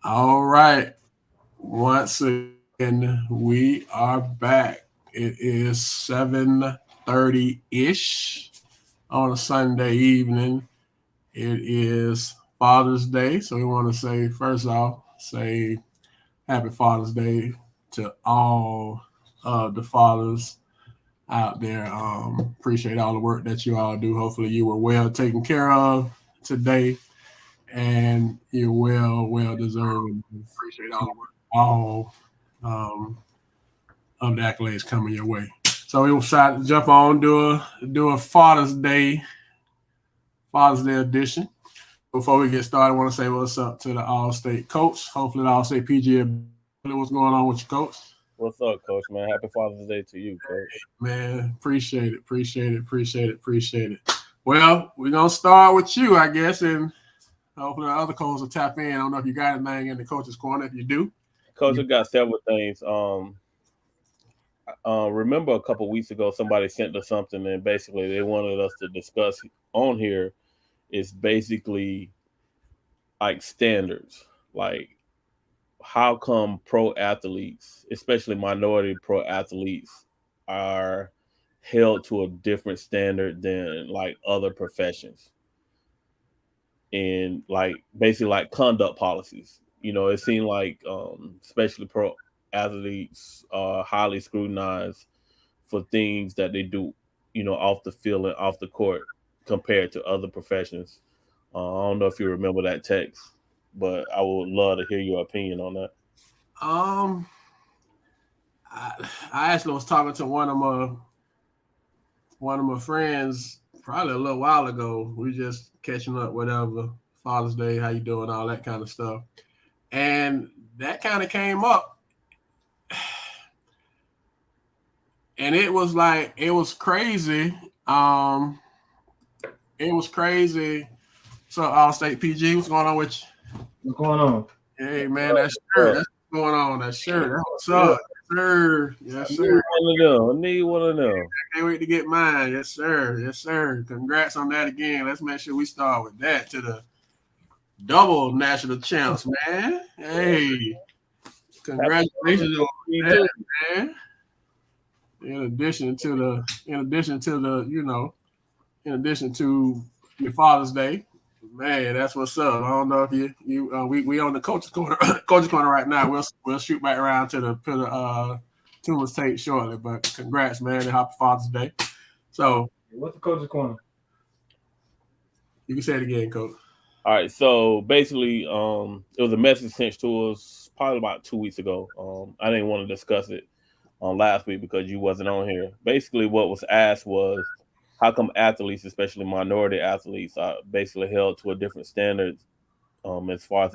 All right. Once again, we are back. It is 7:30-ish on a Sunday evening. It is Father's Day. So we want to say, first off, say happy Father's Day to all the fathers out there. Appreciate all the work that you all do. Hopefully you were well taken care of today and you're well deserving. Appreciate all the work. All um, of the accolades coming your way. So we will decide to jump on do a Father's Day edition. Before we get started, I want to say what's up to the All State coach. Hopefully, the All State PG. What's going on with your coach? What's up, Coach? Man, happy Father's Day to you, Coach. Man, appreciate it. Well, we're gonna start with you, I guess, and hopefully the other coaches will tap in. I don't know if you got anything in the coach's corner. If you do, Coach, I got several things. Remember a couple weeks ago, somebody sent us something, and basically they wanted us to discuss on here. Is basically like standards, like how come pro athletes, especially minority pro athletes, are held to a different standard than like other professions, and like basically like conduct policies. It seemed like especially pro athletes are highly scrutinized for things that they do, off the field and off the court compared to other professions. I don't know if you remember that text, but I would love to hear your opinion on that. um, I, I actually was talking to one of my friends probably a little while ago. We just catching up, whatever. Father's Day, how you doing, all that kind of stuff, and that kind of came up, and it was like it was crazy. Um, it was crazy. So, All State PG, what's going on with What's going on? you? Hey man, that's sure. That's what's going on. That's sure. That's what's up. Yes, sir. Yes, I need sir. one of them. I need one of them. Can't wait to get mine. Yes, sir. Yes, sir. Congrats on that again. Let's make sure we start with that to the double national champs, man. Hey, congratulations on that, man. In addition to your Father's Day, man, that's what's up. I don't know if we on the coach's corner, coach's corner right now. We'll shoot back around to the Tuma's tape shortly, but congrats, man, and happy Father's Day. So What's the coach's corner? you can say it again, coach. All right, so basically, it was a message sent to us probably about 2 weeks ago. I didn't want to discuss it on last week because you wasn't on here. Basically, what was asked was, how come athletes, especially minority athletes, are basically held to a different standard as far as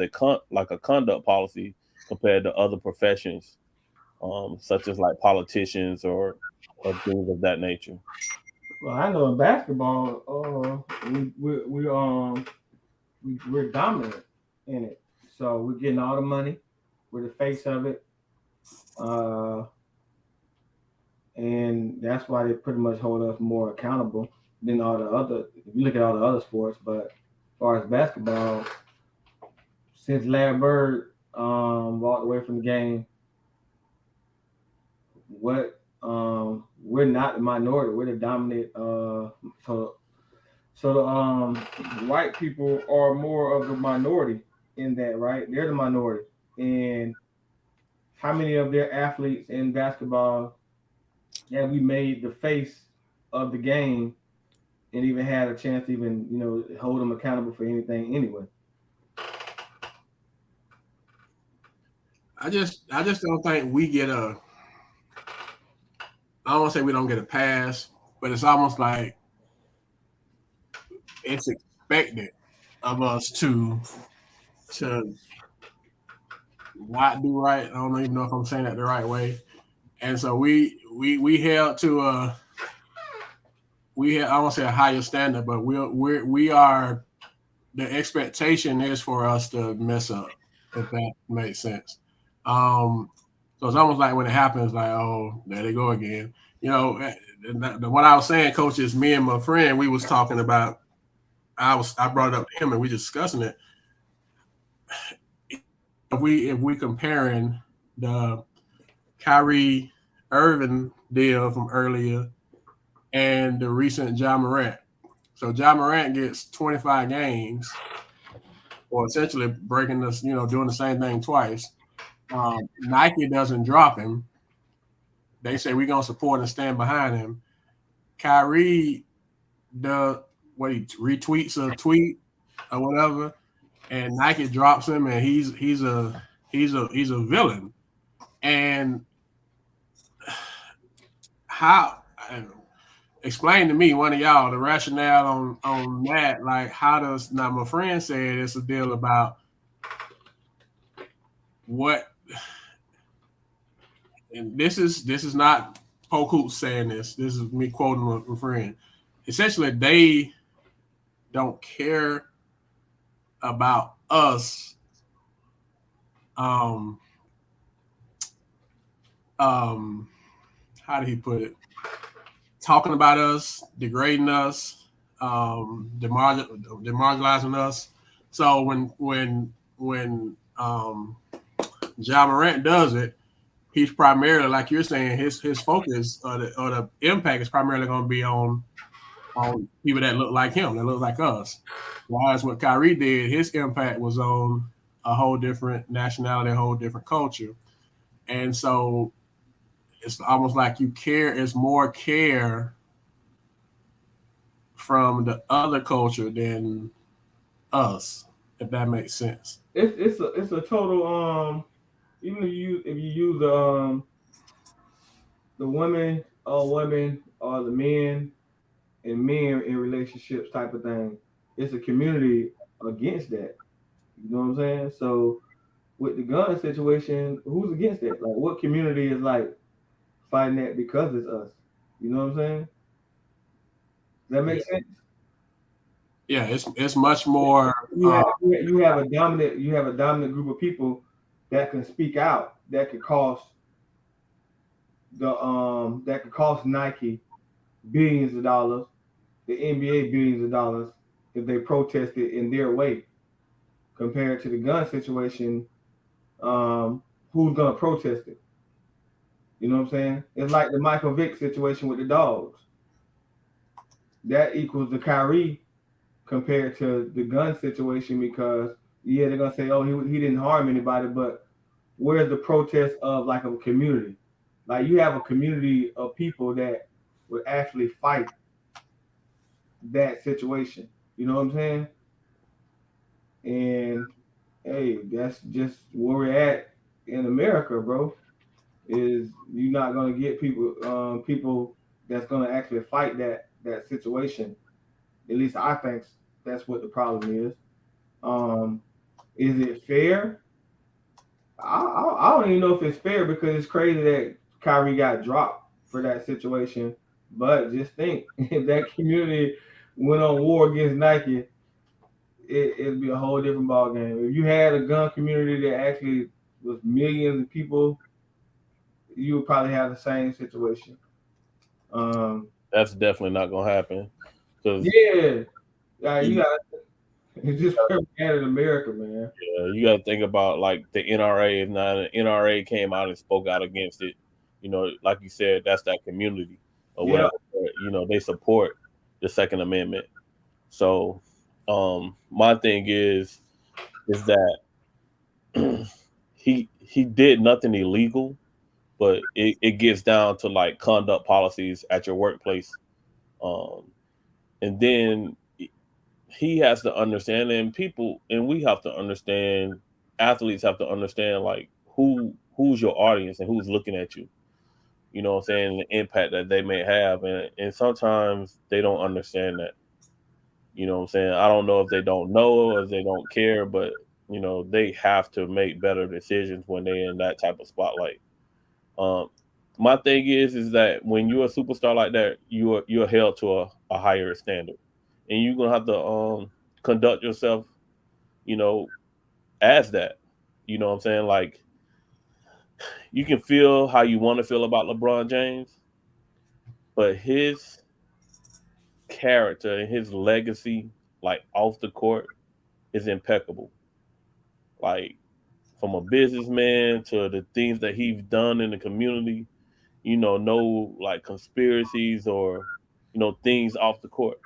like a conduct policy compared to other professions, such as like politicians or things of that nature. Well, I know in basketball, we're dominant in it. So we're getting all the money. We're the face of it, uh, and that's why they pretty much hold us more accountable than all the other. If you look at all the other sports, but as far as basketball, since Larry Bird walked away from the game, we're not the minority. We're the dominant. So the white people are more of the minority in that, right? They're the minority. And how many of their athletes in basketball have we made the face of the game and even had a chance to even, hold them accountable for anything anyway? I just don't think we get a. I don't want to say we don't get a pass, but it's almost like it's expected of us to not do right. I don't even know if I'm saying that the right way. And so we held to I won't say a higher standard, but we are the expectation is for us to mess up, if that makes sense. Um, so it's almost like when it happens, like, oh, there they go again. What I was saying, coach, is me and my friend, we was talking about. I brought it up to him, and we discussing it. if we comparing the Kyrie Irving deal from earlier and the recent John Morant. So John Morant gets 25 games, or essentially breaking this, doing the same thing twice. Nike doesn't drop him. They say we're gonna support and stand behind him. Kyrie does what, he retweets a tweet or whatever, and Nike drops him, and he's a villain. And how? Explain to me, one of y'all, the rationale on that. Like, how does, now my friend said it's a deal about what, and this is not Polk saying this. This is me quoting my friend. Essentially, they don't care about us. Um, how did he put it? Talking about us, degrading us, demoralizing us. So when Ja Morant does it, he's primarily, like you're saying, his focus, or the impact is primarily going to be on people that look like him, that look like us. Whereas what Kyrie did, his impact was on a whole different nationality, a whole different culture. And so it's almost like you care, it's more care from the other culture than us, if that makes sense. It's a total even if you use the women or the men and men in relationships type of thing, it's a community against that. You know what I'm saying? So with the gun situation, who's against that? Like, what community is like fighting that because it's us? You know what I'm saying? Does that make sense? Yeah, it's much more. You have a dominant group of people that can speak out, that could cost Nike billions of dollars, the NBA billions of dollars, if they protested in their way. Compared to the gun situation, who's gonna protest it? You know what I'm saying? It's like the Michael Vick situation with the dogs. That equals the Kyrie compared to the gun situation, because yeah, they're gonna say, oh, he didn't harm anybody, but where's the protest of like a community? Like, you have a community of people that would actually fight that situation. You know what I'm saying? And hey, that's just where we're at in America, bro. Is you're not gonna get people that's gonna actually fight that situation. At least I think that's what the problem is. Um, is it fair? I don't even know if it's fair, because it's crazy that Kyrie got dropped for that situation. But just think, if that community went on war against Nike, it'd be a whole different ball game. If you had a gun community that actually was millions of people, you would probably have the same situation. Um, That's definitely not gonna happen because yeah, you you, got it's just where we at in America, man. you got to think about like the NRA. If not, the NRA came out and spoke out against it, like you said, that's that community or Yeah, whatever. They support the Second Amendment. So, my thing is that he did nothing illegal, but it gets down to like conduct policies at your workplace. Um, and then he has to understand, and we have to understand, athletes have to understand like who's your audience and who's looking at you. You know what I'm saying? The impact that they may have, and sometimes they don't understand that. You know what I'm saying? I don't know if they don't know or if they don't care, but they have to make better decisions when they're in that type of spotlight. Um, my thing is that when you're a superstar like that, you're held to a higher standard, and you're gonna have to conduct yourself, you know, as that. You know what I'm saying? Like, you can feel how you want to feel about LeBron James, but his character and his legacy, like off the court, is impeccable. Like, from a businessman to the things that he's done in the community. No like conspiracies or things off the court,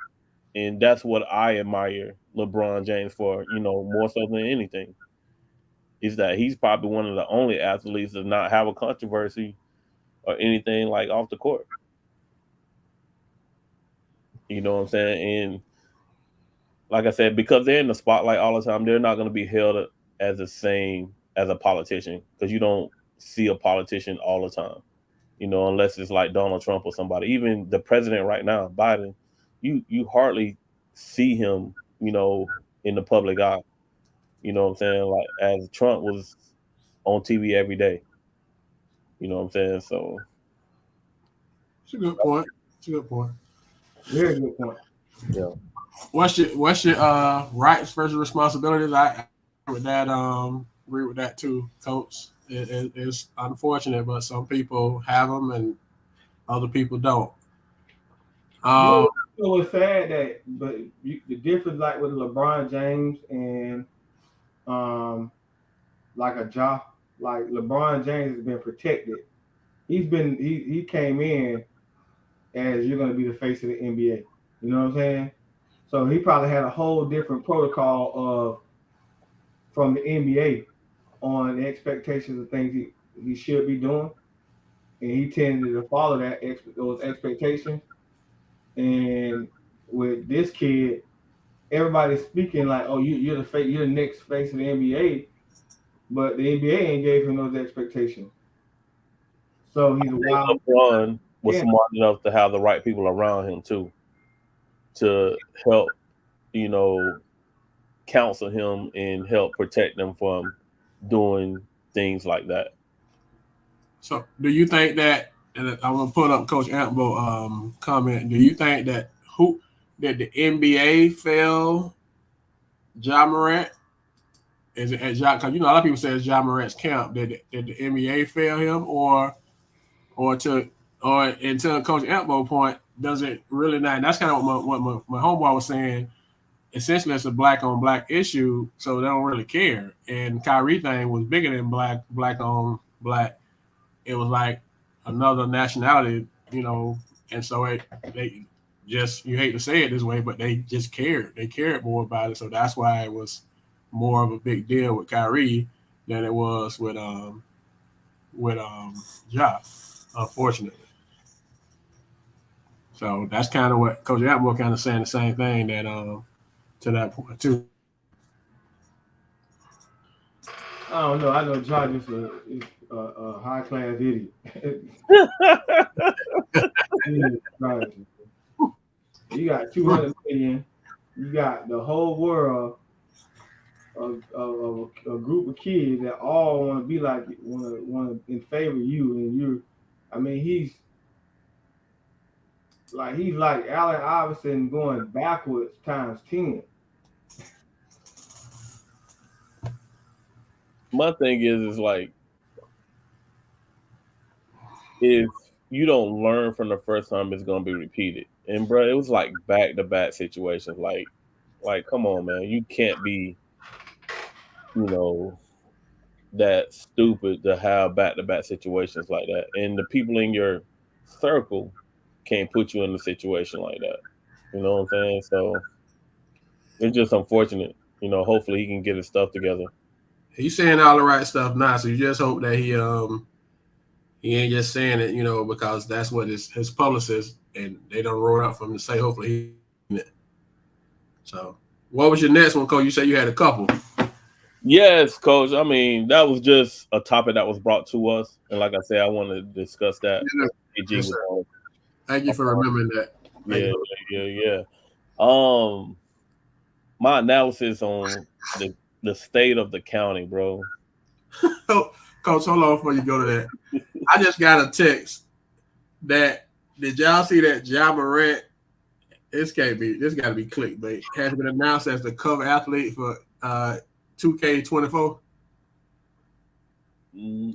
and that's what I admire LeBron James for. More so than anything, is that he's probably one of the only athletes to not have a controversy or anything like off the court. You know what I'm saying? And like I said, because they're in the spotlight all the time, they're not going to be held as the same as a politician because you don't see a politician all the time. Unless it's like Donald Trump or somebody. Even the president right now, Biden, you hardly see him, in the public eye. You know what I'm saying? Like as Trump was on TV every day. You know what I'm saying? So It's a good point. It's a good point. Very good point. yeah. What's your rights versus responsibilities? I agree with that too, Coach. It's unfortunate, but some people have them and other people don't. You know what's sad the difference like with LeBron James and like a Ja, like LeBron James has been protected. He came in as you're gonna be the face of the NBA. You know what I'm saying? So he probably had a whole different protocol from the NBA on the expectations of things he should be doing, and he tended to follow those expectations. And with this kid, everybody's speaking like, "Oh, you're you're the next face of the NBA," but the NBA ain't gave him those expectations. So he's a wild. LeBron was Yeah. smart enough to have the right people around him too, to help, you know, counsel him and help protect them from doing things like that. So, do you think that? And I'm gonna put up Coach Ambo comment. Do you think that the NBA failed Ja Morant? Is it at Ja? Because a lot of people say it's Ja Morant's camp. Did the NBA fail him, or to or until Coach Ambo point, does it really not? And that's kind of what my homeboy was saying. Essentially, it's a black on black issue, so they don't really care. And Kyrie thing was bigger than black on black. It was like another nationality, and so they just, you hate to say it this way, but they just cared. They cared more about it, so that's why it was more of a big deal with Kyrie than it was with Ja, unfortunately. So that's kind of what Coach Atmore kind of saying the same thing that to that point too. I don't know. I know Ja just a high class idiot. You got 200 million. You got the whole world of a group of kids that all want to be like, want to in favor of you, and you. I mean, he's like Allen Iverson going backwards times 10. My thing is like if you don't learn from the first time, it's gonna be repeated. And bro, it was like back to back situations. Like come on, man, you can't be, you know, that stupid to have back to back situations like that. And the people in your circle can't put you in a situation like that. You know what I'm saying? So it's just unfortunate. Hopefully he can get his stuff together. He's saying all the right stuff now, so you just hope that he ain't just saying it, because that's what his publicist and they don't roll out for him to say. Hopefully he. So, what was your next one, Coach? You said you had a couple. Yes, Coach. I mean, that was just a topic that was brought to us, and like I said, I want to discuss that. Yes, thank you for remembering that. Yeah. My analysis on the state of the county, bro. Coach, hold on before you go to that. I just got a text that did y'all see that Ja Morant? This got to be clickbait. Has been announced as the cover athlete for 2K24.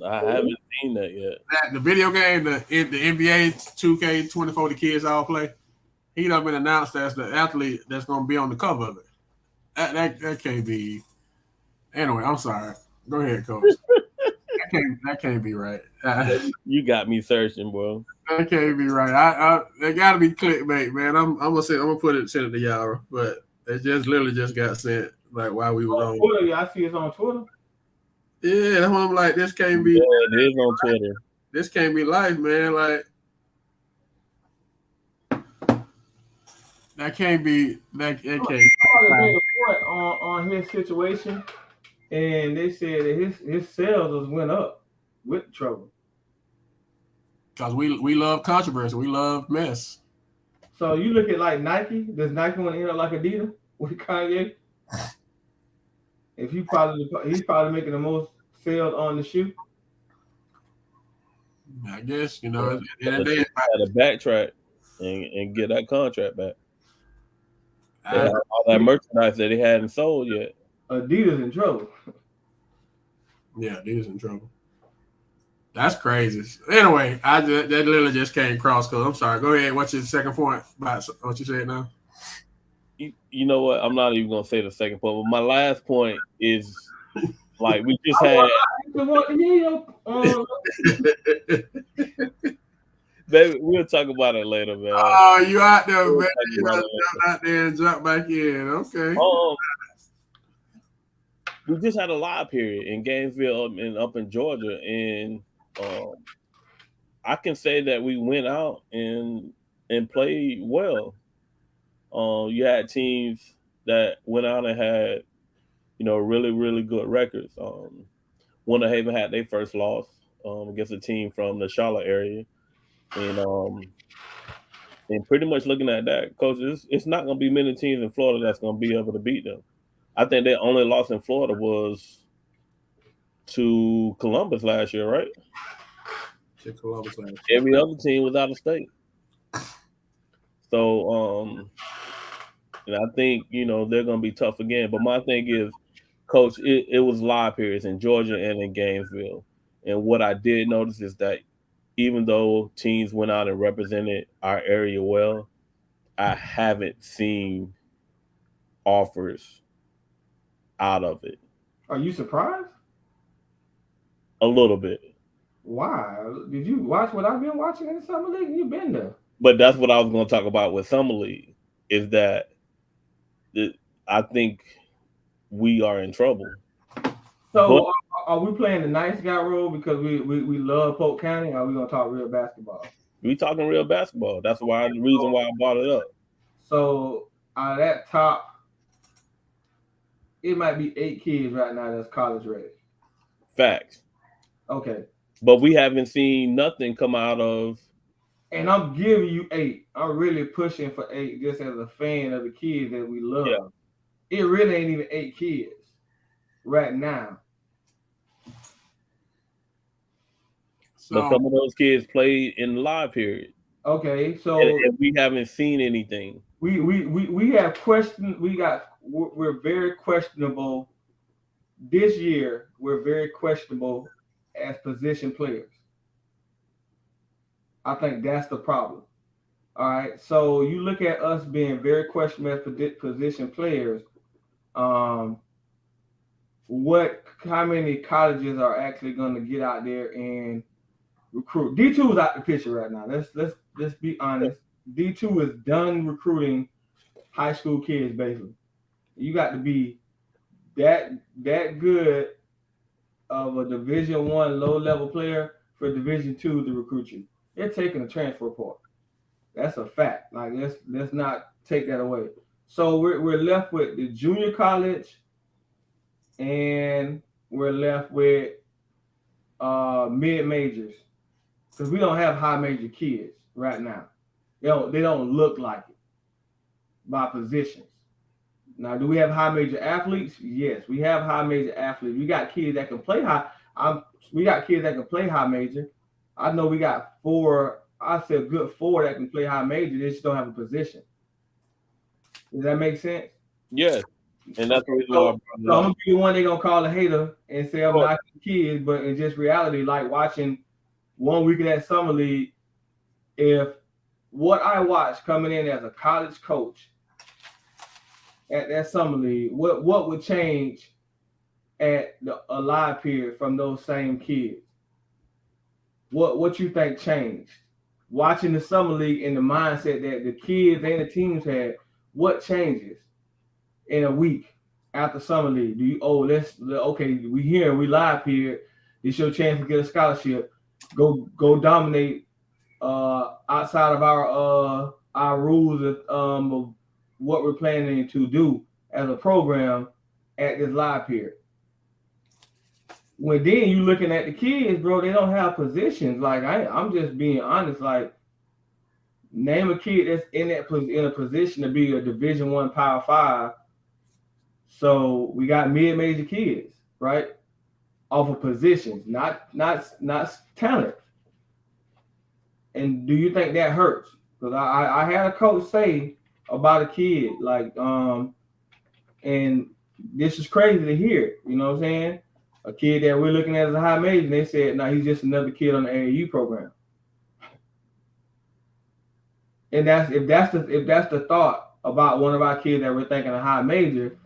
I haven't seen that yet. The video game, the NBA 2K24, the kids all play. He done been announced as the athlete that's going to be on the cover of it. That can't be. Anyway, I'm sorry. Go ahead, coach. That can't be right. You got me searching, bro. That can't be right. That gotta be clickbait, man. I'm gonna send it to y'all, but it just literally just got sent like while we was On on. Twitter, yeah, I see it's on Twitter. Yeah, that's what I'm like. This can't be. Yeah, it is on Twitter. This can't be life, man. Like that can't be. That it can't. Somebody made a point on his situation, and they said that his sales went up with trouble. Because we love controversy. We love mess. So you look at like Nike. Does Nike want to end up like Adidas with Kanye? If he's probably making the most sales on the shoe. I guess at the end of The the day, team had to backtrack and get that contract back. They had all that merchandise that they hadn't sold yet. Adidas in trouble. Yeah, Adidas in trouble. That's crazy. Anyway, that literally just came across. Cause I'm sorry. Go ahead. What's your second point about what you said now? You know what? I'm not even gonna say the second point, but my last point is like we just had. Baby, we'll talk about it later, man. Oh, you out there, man? You gotta jump out there and jump back in. Okay. We just had a live period in Gainesville up in Georgia, and I can say that we went out and played well. You had teams that went out and had, really, really good records. Winter Haven had their first loss against a team from the Charlotte area, and pretty much looking at that, coach, it's not going to be many teams in Florida that's going to be able to beat them. I think their only loss in Florida was to Columbus last year, right? To Columbus last year. Every other team was out of state. So, and I think, they're going to be tough again. But my thing is, coach, it was live periods in Georgia and in Gainesville. And what I did notice is that even though teams went out and represented our area well, I haven't seen offers out of it. Are you surprised? A little bit. Why? Did you watch what I've been watching in the summer league? You've been there. But that's what I was going to talk about with summer league is that I think we are in trouble. So are we playing the nice guy role because we love Polk County? Or are we going to talk real basketball? We talking real basketball. That's why the reason why I brought it up. So out of that top, it might be 8 kids right now that's college ready. Facts. Okay. But we haven't seen nothing come out of. And I'm giving you 8. I'm really pushing for 8 just as a fan of the kids that we love. Yeah. It really ain't even 8 kids right now. But some of those kids played in the live period. Okay, so and we haven't seen anything. We have questions. We're very questionable this year. We're very questionable as position players. I think that's the problem. All right, so you look at us being very questionable as position players. How many colleges are actually going to get out there and recruit? D2 is out the picture right now. Let's be honest. D2 is done recruiting high school kids. Basically, you got to be that good of a Division I low level player for Division II to recruit you. They're taking a transfer portal. That's a fact. Like let's not take that away. So we're left with the junior college, and we're left with mid majors because we don't have high major kids right now. They don't look like it by positions. Now, do we have high major athletes? Yes, we have high major athletes. We got kids that can play high. We got kids that can play high major. I know we got 4. I said good 4 that can play high major. They just don't have a position. Does that make sense? Yeah. And that's the reason why I'm gonna be the one they're gonna call a hater and say I'm knocking kids, but in just reality, like watching 1 week of that summer league, if what I watched coming in as a college coach at that summer league, what would change at a live period from those same kids? What you think changed? Watching the summer league and the mindset that the kids and the teams had, what changes in a week after summer league? Do you let's okay, we here, we live here. It's your chance to get a scholarship. Go dominate outside of our rules of what we're planning to do as a program at this live period. When then you looking at the kids, bro, they don't have positions. Like I'm just being honest. Like name a kid that's in a position to be a Division I Power 5. So we got mid-major kids, right? Off of positions, not talent. And do you think that hurts? Because I had a coach say about a kid, like, and this is crazy to hear, you know what I'm saying? A kid that we're looking at as a high major, and they said, no, he's just another kid on the AAU program. And if that's the thought about one of our kids that we're thinking a high major,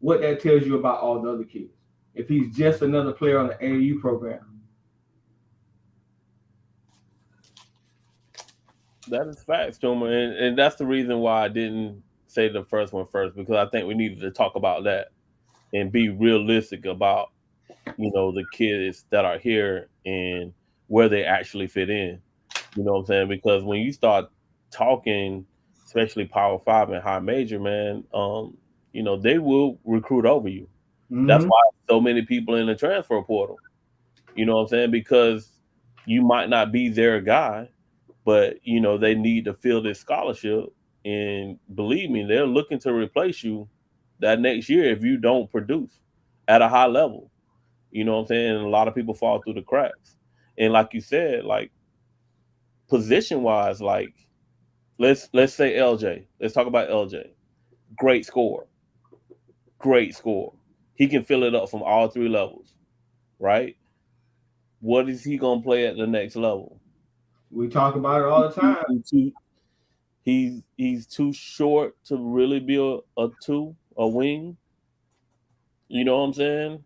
what that tells you about all the other kids. If he's just another player on the AAU program. That is facts, Juma, and that's the reason why I didn't say the first one first, because I think we needed to talk about that and be realistic about, the kids that are here and where they actually fit in. You know what I'm saying? Because when you start talking, especially Power 5 and high major, man, they will recruit over you. Mm-hmm. That's why so many people in the transfer portal. You know what I'm saying? Because you might not be their guy, but they need to fill this scholarship, and believe me, they're looking to replace you that next year if you don't produce at a high level. You know what I'm saying? And a lot of people fall through the cracks. And like you said, like position wise, like let's say LJ. Let's talk about LJ. Great scorer. Great scorer. He can fill it up from all three levels, right? What is he gonna play at the next level? We talk about it all the time. He's too short to really be a wing. You know what I'm saying?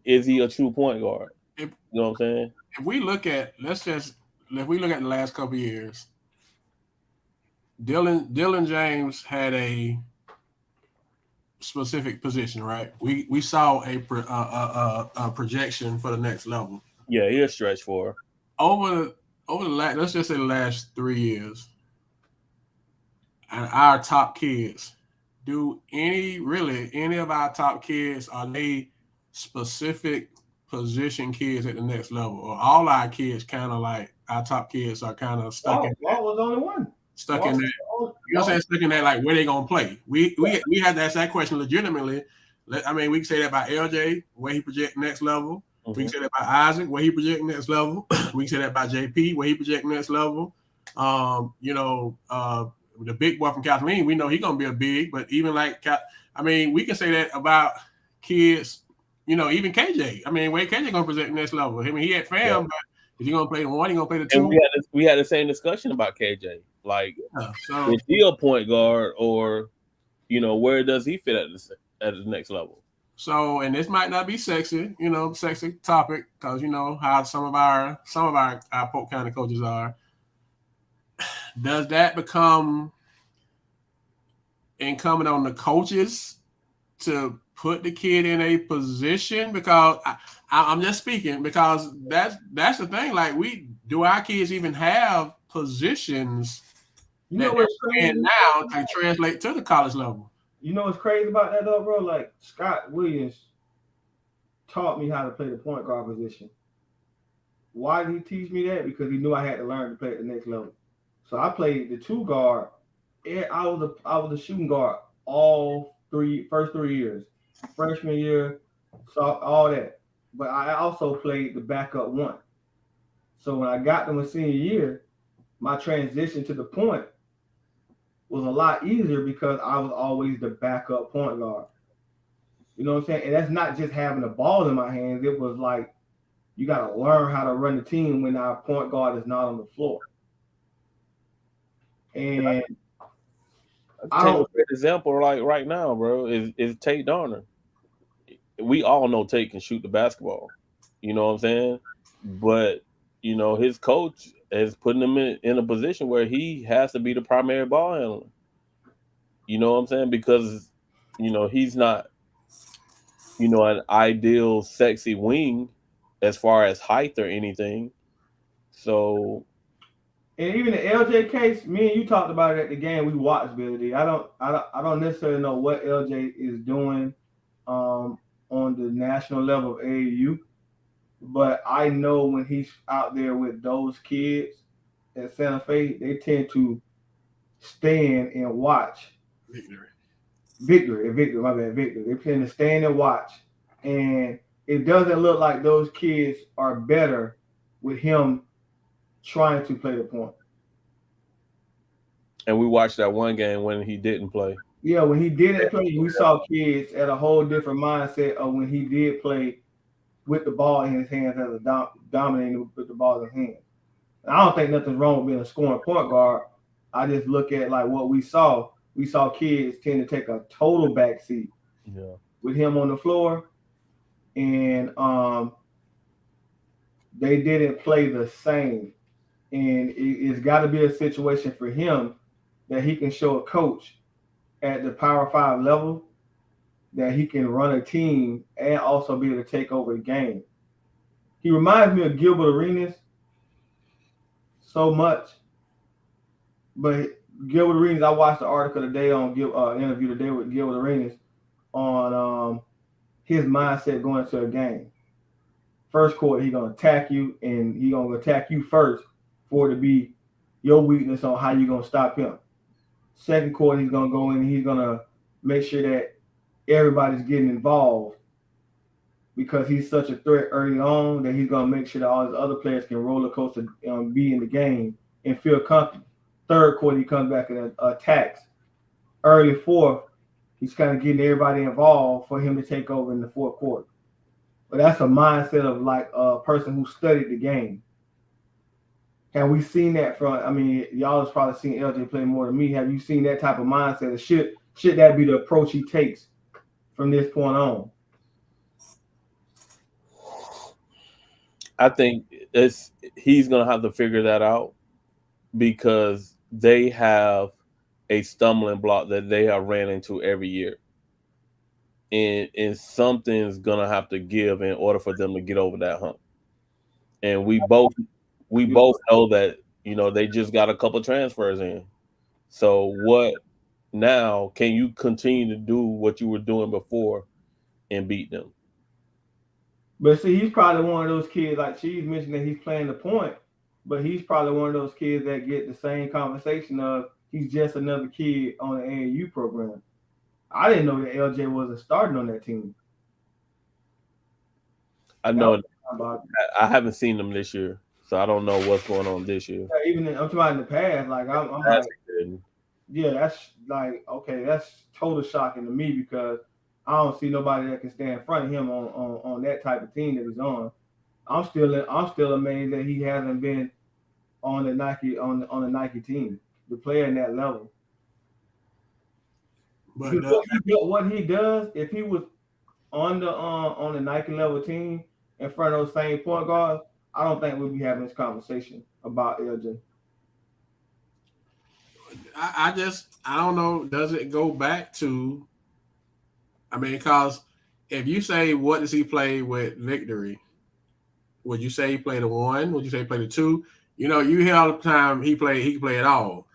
Is he a true point guard? You know what I'm saying? If we look at the last couple of years, Dylan James had a specific position, right? We saw a projection for the next level. Yeah, he'll stretch for over the let's just say the last 3 years, and our top kids. Do any of our top kids, are they specific position kids at the next level, or all our kids kind of like our top kids are kind of stuck in that? Was the only one stuck in that. You know what I'm saying? Stuck in that, like where they gonna play. We had to ask that question legitimately. I mean, we can say that about LJ, where he project next level. Mm-hmm. We can say that about Isaac, where he project next level. We can say that about JP, where he project next level. The big boy from Kathleen, we know he's gonna be a big, but even like, we can say that about kids. Even KJ. I mean, where KJ gonna present next level? I mean, he had fam, but is he gonna play the one? He gonna play the two? And we had the same discussion about KJ. Like, is he a point guard, or where does he fit at the next level? So, and this might not be sexy, sexy topic, because how some of our Polk County coaches are. Does that become incumbent on the coaches to put the kid in a position? Because I'm just speaking, because that's the thing. Like, do our kids even have positions that they're in now to translate to the college level? You know what's crazy about that though, bro? Like, Scott Williams taught me how to play the point guard position. Why did he teach me that? Because he knew I had to learn to play at the next level. So I played the 2 guard. I was a shooting guard first 3 years. Freshman year, so all that. But I also played the backup 1. So when I got to my senior year, my transition to the point was a lot easier because I was always the backup point guard. You know what I'm saying? And that's not just having the ball in my hands. It was like, you got to learn how to run the team when our point guard is not on the floor. And I don't. A great example, like right now, bro, is Tate Darner. we all know Tate can shoot the basketball. You know what I'm saying? But his coach is putting him in a position where he has to be the primary ball handler. You know what I'm saying? Because he's not an ideal sexy wing as far as height or anything. So And even the LJ case, me and you talked about it at the game we watched, Billy. I don't necessarily know what LJ is doing on the national level of AAU, but I know when he's out there with those kids at Santa Fe, they tend to stand and watch Victory, my bad, Victory. They tend to stand and watch, and it doesn't look like those kids are better with him trying to play the point. and we watched that one game when he didn't play. Yeah, when he didn't play, we saw kids at a whole different mindset of when he did play with the ball in his hands as a dominating with the ball in his hands. I don't think nothing's wrong with being a scoring point guard. I just look at like what we saw. We saw kids tend to take a total backseat with him on the floor, and they didn't play the same. And it's got to be a situation for him that he can show a coach at the Power 5 level that he can run a team and also be able to take over the game. He reminds me of Gilbert Arenas so much, but Gilbert Arenas, I watched the article today on interview today with Gilbert Arenas on his mindset going into a game. First quarter, he's gonna attack you, and he's gonna attack you first for it to be your weakness on how you're gonna stop him. Second quarter, he's gonna go in and he's gonna make sure that everybody's getting involved because he's such a threat early on that he's gonna make sure that all his other players can roller coaster be in the game and feel comfortable. Third quarter, he comes back and attacks. Early fourth, he's kind of getting everybody involved for him to take over in the fourth quarter. But that's a mindset of like a person who studied the game. Have we seen that from? I mean, y'all has probably seen LJ play more than me. Have you seen that type of mindset? Or should that be the approach he takes from this point on? I think he's gonna have to figure that out because they have a stumbling block that they have ran into every year. And something's gonna have to give in order for them to get over that hump. And we both know that they just got a couple transfers in. So what now? Can you continue to do what you were doing before and beat them? But see, he's probably one of those kids, like Cheese mentioned that he's playing the point, but he's probably one of those kids that get the same conversation of he's just another kid on the AAU program. I didn't know that LJ wasn't starting on that team. I know. I haven't seen them this year, so I don't know what's going on this year. Yeah, even I'm talking about in the past, like I'm like, yeah, that's like okay, that's total shocking to me because I don't see nobody that can stand in front of him on that type of team that he's on. I'm still amazed that he hasn't been on the Nike on the Nike team to play in that level. But what he does, if he was on the Nike level team in front of those same point guards, I don't think we'd be having this conversation about LJ. I don't know. Does it go back to? I mean, because if you say what does he play with Victory, would you say he played a 1? Would you say he played a 2? You hear all the time he can play it all.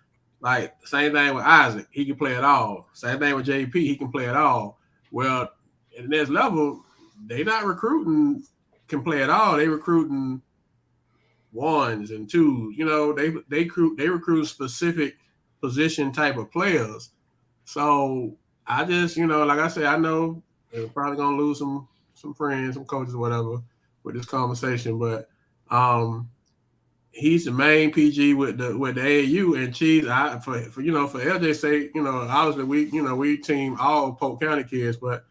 Like same thing with Isaac, he can play it all. Same thing with JP, he can play it all. Well, at this level, they not recruiting can play it all. They recruiting 1s and 2s. They recruit specific position type of players. So I just, like I said, I know they're probably gonna lose some friends, some coaches, or whatever, with this conversation. But he's the main PG with the AAU and Cheese. For LJ's sake, obviously we team all Polk County kids, but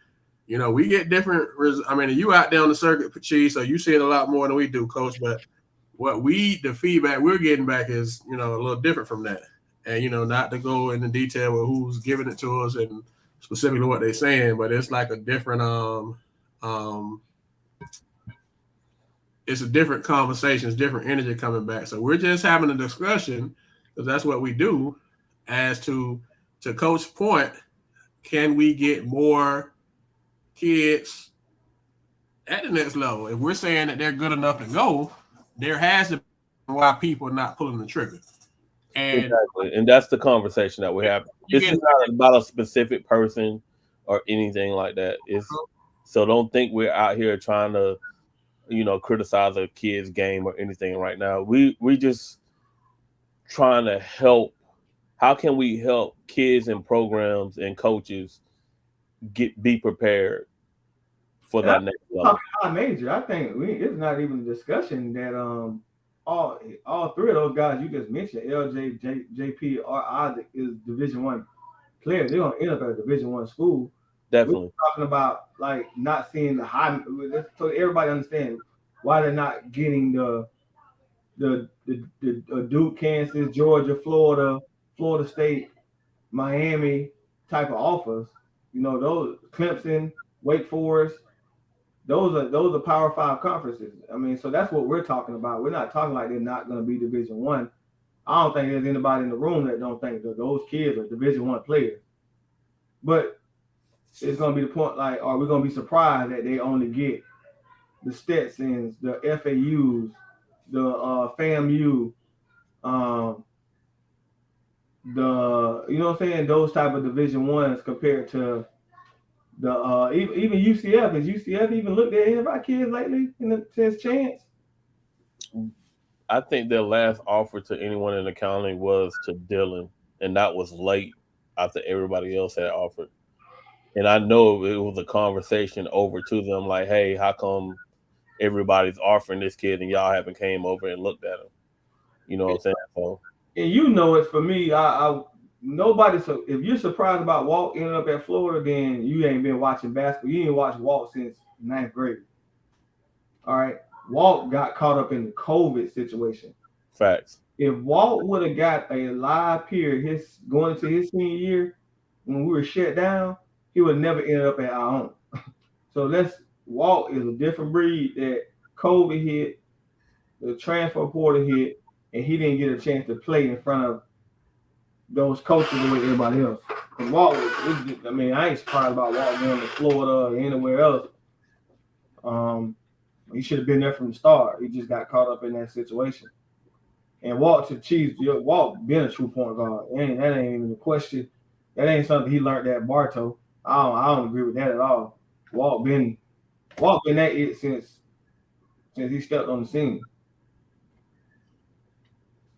we get different. I mean, you out there on the circuit for Cheese, so you see it a lot more than we do, Coach. But the feedback we're getting back is a little different from that. And not to go into detail with who's giving it to us and specifically what they're saying, but it's like a different um, it's a different conversation, it's different energy coming back. So we're just having a discussion because that's what we do. As to Coach's point, can we get more kids at the next level? If we're saying that they're good enough to go, there has to be why people are not pulling the trigger. And exactly, and that's the conversation that we have. This is not about a specific person or anything like that. It's so don't think we're out here trying to, criticize a kid's game or anything right now. We just trying to help. How can we help kids and programs and coaches be prepared for that next level? Major, I think it's not even a discussion that all three of those guys you just mentioned, LJ, JP, or Isaac, is Division I players. They're gonna end up at a Division I school. Definitely. We're talking about like not seeing the high, so everybody understands why they're not getting the Duke, Kansas, Georgia, Florida State, Miami type of offers. Those Clemson, Wake Forest. Those are Power 5 conferences. I mean, so that's what we're talking about. We're not talking like they're not going to be Division I. I don't think there's anybody in the room that don't think that those kids are Division I players. But it's going to be the point, like, are we going to be surprised that they only get the Stetsons, the FAUs, the FAMU, those type of Division Ones compared to the even UCF. Has UCF even looked at any of our kids lately since Chance? I think their last offer to anyone in the county was to Dylan, and that was late after everybody else had offered. And I know it was a conversation over to them, like, "Hey, how come everybody's offering this kid and y'all haven't came over and looked at him?" You know what I'm saying? So, and it's for me. Nobody. So if you're surprised about Walt ending up at Florida, then you ain't been watching basketball. You ain't watched Walt since 9th grade. All right, Walt got caught up in the COVID situation. facts. If Walt would have got a live period, going into his senior year when we were shut down, he would never ended up at our own. So Walt is a different breed. That COVID hit, the transfer portal hit, and he didn't get a chance to play in front of those coaches the way everybody else. And Walt I ain't surprised about Walt going to Florida or anywhere else. He should have been there from the start. He just got caught up in that situation. And Walt been a true point guard. That ain't even a question. That ain't something he learned at Bartow. I don't agree with that at all. Walt been that it since he stepped on the scene.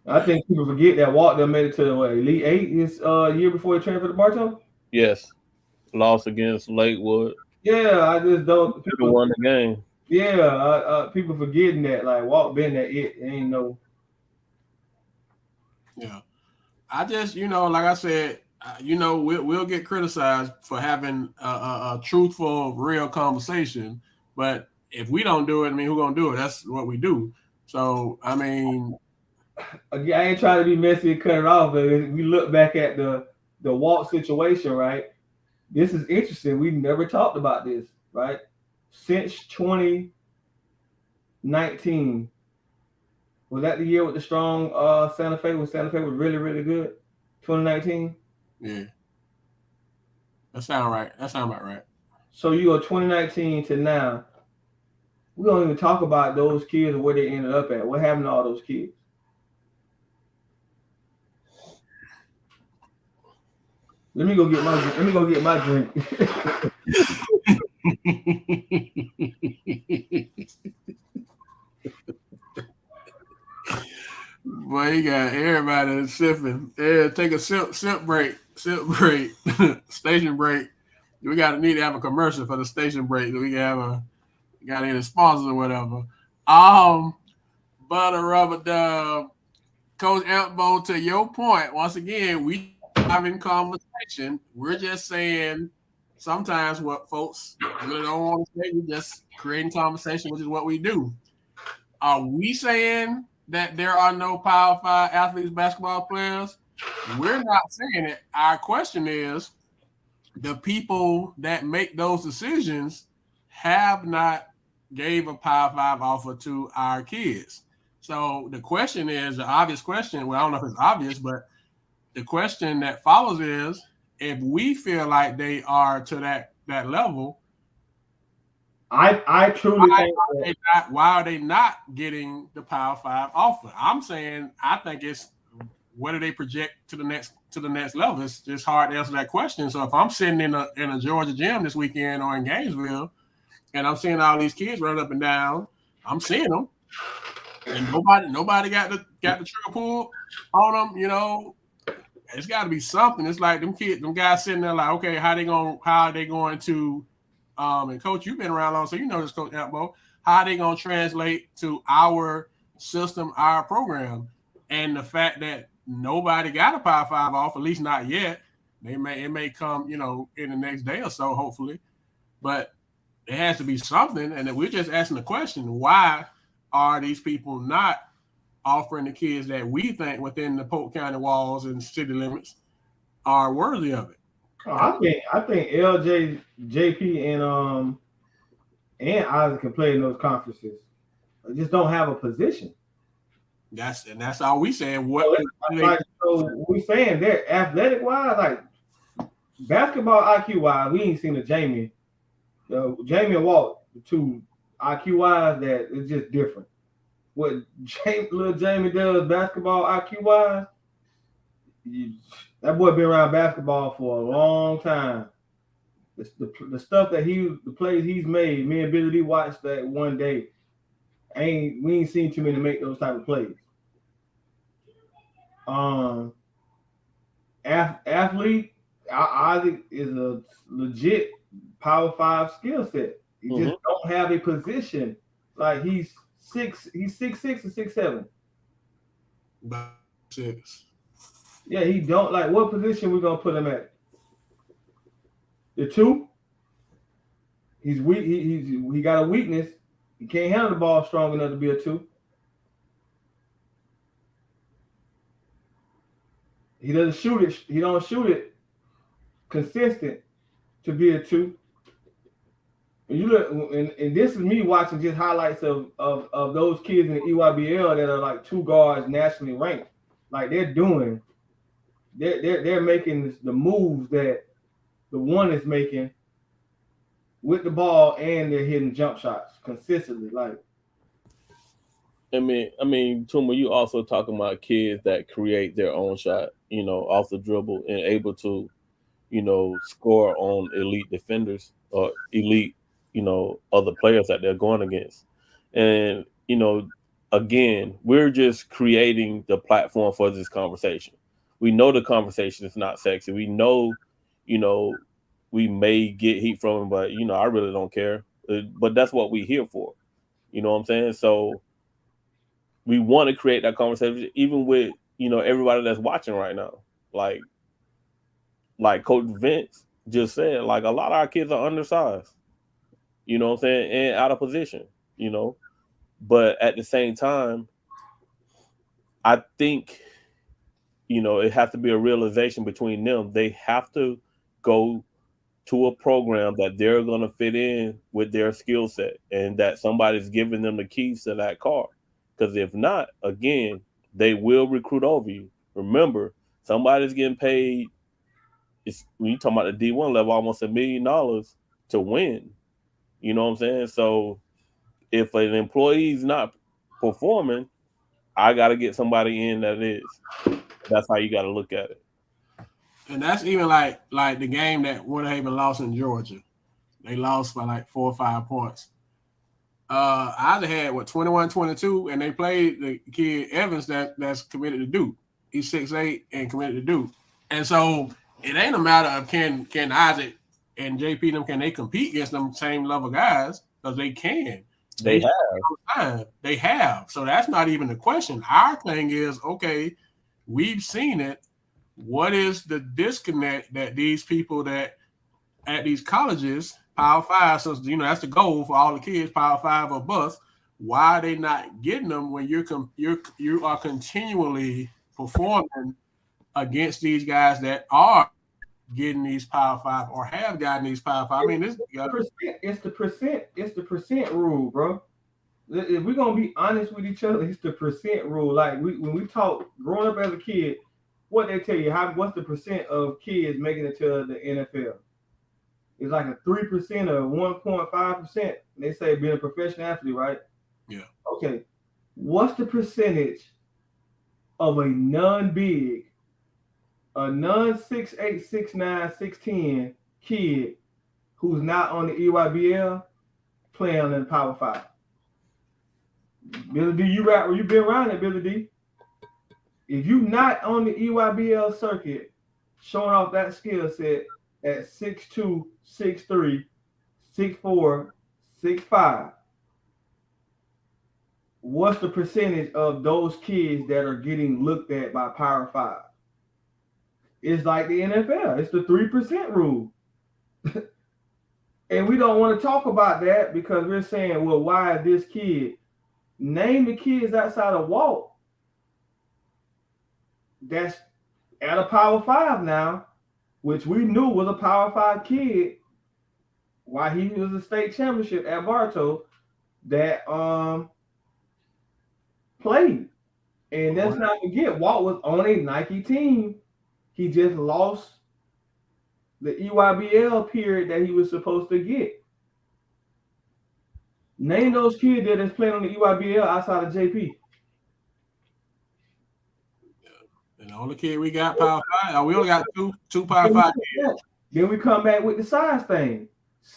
I think people forget that Walt done made it to the Elite Eight his year before he transferred to Bartow. Yes, lost against Lakewood. Yeah, I just don't. People won the game. Yeah, people forgetting that like Walt been that it ain't no. Yeah, I just like I said, we'll get criticized for having a truthful, real conversation, but if we don't do it, who's gonna do it? That's what we do. So I ain't trying to be messy and cut it off, but we look back at the Walt situation, right? This is interesting. We never talked about this, right? Since 2019, was that the year with the strong Santa Fe? When Santa Fe was really, really good? 2019? Yeah. That sound about right. So you go 2019 to now. We don't even talk about those kids and where they ended up at. What happened to all those kids? Let me go get my drink. Boy, you got everybody sipping. Yeah, take a sip break, station break. We need to have a commercial for the station break. We got any sponsors or whatever. Butter rubber dub. Coach Elbow, to your point, once again, we having conversation. We're just saying sometimes what folks really don't want to say. We're just creating conversation, which is what we do. Are we saying that there are no Power 5 athletes, basketball players? We're not saying it. Our question is, the people that make those decisions, have not gave a Power 5 offer to our kids. So the question is the obvious question. Well, I don't know if it's obvious, but the question that follows is if we feel like they are to that level, I truly think that why are they not getting the Power 5 offer? I'm saying I think it's what do they project to the next level? It's just hard to answer that question. So if I'm sitting in a Georgia gym this weekend or in Gainesville and I'm seeing all these kids run up and down, I'm seeing them, and nobody got the trigger pull on them. It's got to be something. It's like them guys sitting there like, okay, how are they going to, and coach, you've been around long, so you know this, Coach Atmo, how are they going to translate to our system, our program, and the fact that nobody got a Power 5 off, at least not yet. It may come, in the next day or so, hopefully, but it has to be something. And then we're just asking the question: why are these people not offering the kids that we think within the Polk County walls and city limits are worthy of it? I think LJ, JP, and Isaac can play in those conferences. They just don't have a position. That's all we saying. So we saying they're athletic wise, like basketball IQ wise, we ain't seen a Jamie. Jamie and Walt, the two IQ wise, that it's just different. What little Jamie does basketball IQ wise, that boy been around basketball for a long time. The stuff that the plays he's made, me and Billy D watched that one day. We ain't seen too many make those type of plays. Athlete, Isaac is a legit Power 5 skill set. He just don't have a position. Like he's 6'6" or 6'7". About 6. Yeah, he don't like what position we gonna put him at? The 2. He's weak. He got a weakness. He can't handle the ball strong enough to be a 2. He doesn't shoot it. He don't shoot it consistent to be a 2. And you look, and this is me watching just highlights of those kids in the EYBL that are like 2 guards nationally ranked. Like they're making the moves that the 1 is making with the ball, and they're hitting jump shots consistently. Like, I mean, Tuma, you also talking about kids that create their own shot, off the dribble and able to, score on elite defenders or elite, other players that they're going against. And, again, we're just creating the platform for this conversation. We know the conversation is not sexy. We know, we may get heat from him, but, I really don't care. But that's what we're here for. You know what I'm saying? So we want to create that conversation, even with, everybody that's watching right now. Like Coach Vince just said, like a lot of our kids are undersized, you know what I'm saying, and out of position, But at the same time, I think, it has to be a realization between them. They have to go to a program that they're going to fit in with their skill set and that somebody's giving them the keys to that car. Because if not, again, they will recruit over you. Remember, somebody's getting paid, when you talking about the D1 level, almost $1 million to win. You know what I'm saying? So if an employee's not performing, I got to get somebody in that is. That's how you got to look at it. And that's even like the game that Winterhaven lost in Georgia. They lost by like 4 or 5 points. Either had 21-22, and they played the kid Evans that's committed to Duke. He's 6'8" and committed to Duke. And so it ain't a matter of can Isaac and JP them, can they compete against them same level guys? Because they can. They have. They have. So that's not even the question. Our thing is, okay, we've seen it. What is the disconnect that these people that at these colleges, Power 5, so that's the goal for all the kids, Power 5 or bust. Why are they not getting them when you are continually performing against these guys that are getting these Power 5 or have gotten these Power 5. I mean, it's the percent rule, bro. If we're gonna be honest with each other, it's the percent rule. Like when we talk growing up as a kid, what they tell you, what's the percent of kids making it to the NFL? It's like a 3% or 1.5%. They say being a professional athlete, right? Yeah. Okay. What's the percentage of a non-big, a non-6'8", 6'9", 6'10" kid who's not on the EYBL playing in the Power 5? Billy D, you been around it, Billy D. If you not on the EYBL circuit showing off that skill set at 6'2", 6'3", 6'4", 6'5", what's the percentage of those kids that are getting looked at by Power 5? It's like the NFL. It's the 3% rule. And we don't want to talk about that because we're saying, well, why is this kid? Name the kids outside of Walt that's at a Power 5 now, which we knew was a Power 5 kid while he was a state championship at Bartow that played. And let's not forget, Walt was on a Nike team. He just lost the EYBL period that he was supposed to get. Name those kids that is playing on the EYBL outside of JP. And the only kid we got Power 5, we only got two Power 5 kids. Then we come back with the size thing.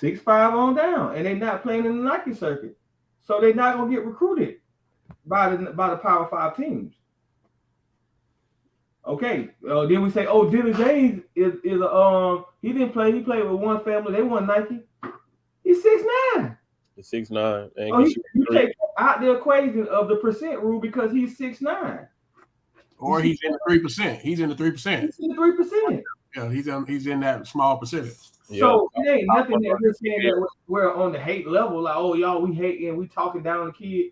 6'5" on down. And they're not playing in the Nike circuit. So they're not going to get recruited by the Power 5 teams. Okay. Then we say, Dylan James is he didn't play. He played with one family. They won Nike. He's 6'9". He's 6'9". You take out the equation of the percent rule because he's 6'9". Or he's in the 3%. He's in the 3%. He's in the 3%. Yeah, he's in that small percentage. So it ain't nothing that we're saying that we're on the hate level. Like, y'all, we hating, we talking down on the kid.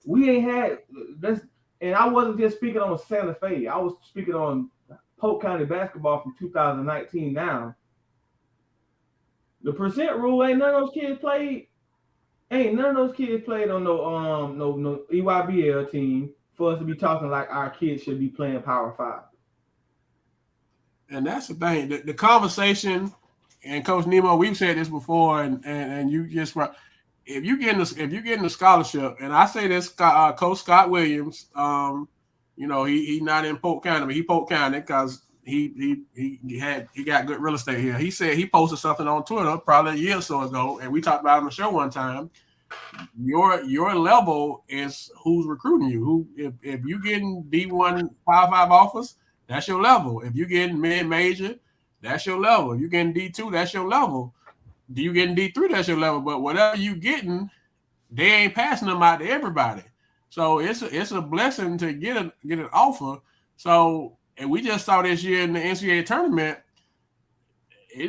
We ain't had this. And I wasn't just speaking on Santa Fe. I was speaking on Polk County basketball from 2019 now. The percent rule ain't none of those kids played. Ain't none of those kids played on no EYBL team for us to be talking like our kids should be playing Power 5. And that's the thing. The conversation, and Coach Nemo, we've said this before, and you just if you getting the scholarship, and I say this, Coach Scott Williams, he not in Polk County, but he Polk County because he got good real estate here. He said he posted something on Twitter probably a year or so ago, and we talked about it on the show one time. Your level is who's recruiting you. If you getting D1 Power 5 offers, that's your level. If you getting mid-major, that's your level. If you getting D2, that's your level. Do you getting D3, that's your level. But whatever you getting, they ain't passing them out to everybody. So it's a blessing to get an offer. So, and we just saw this year in the NCAA tournament,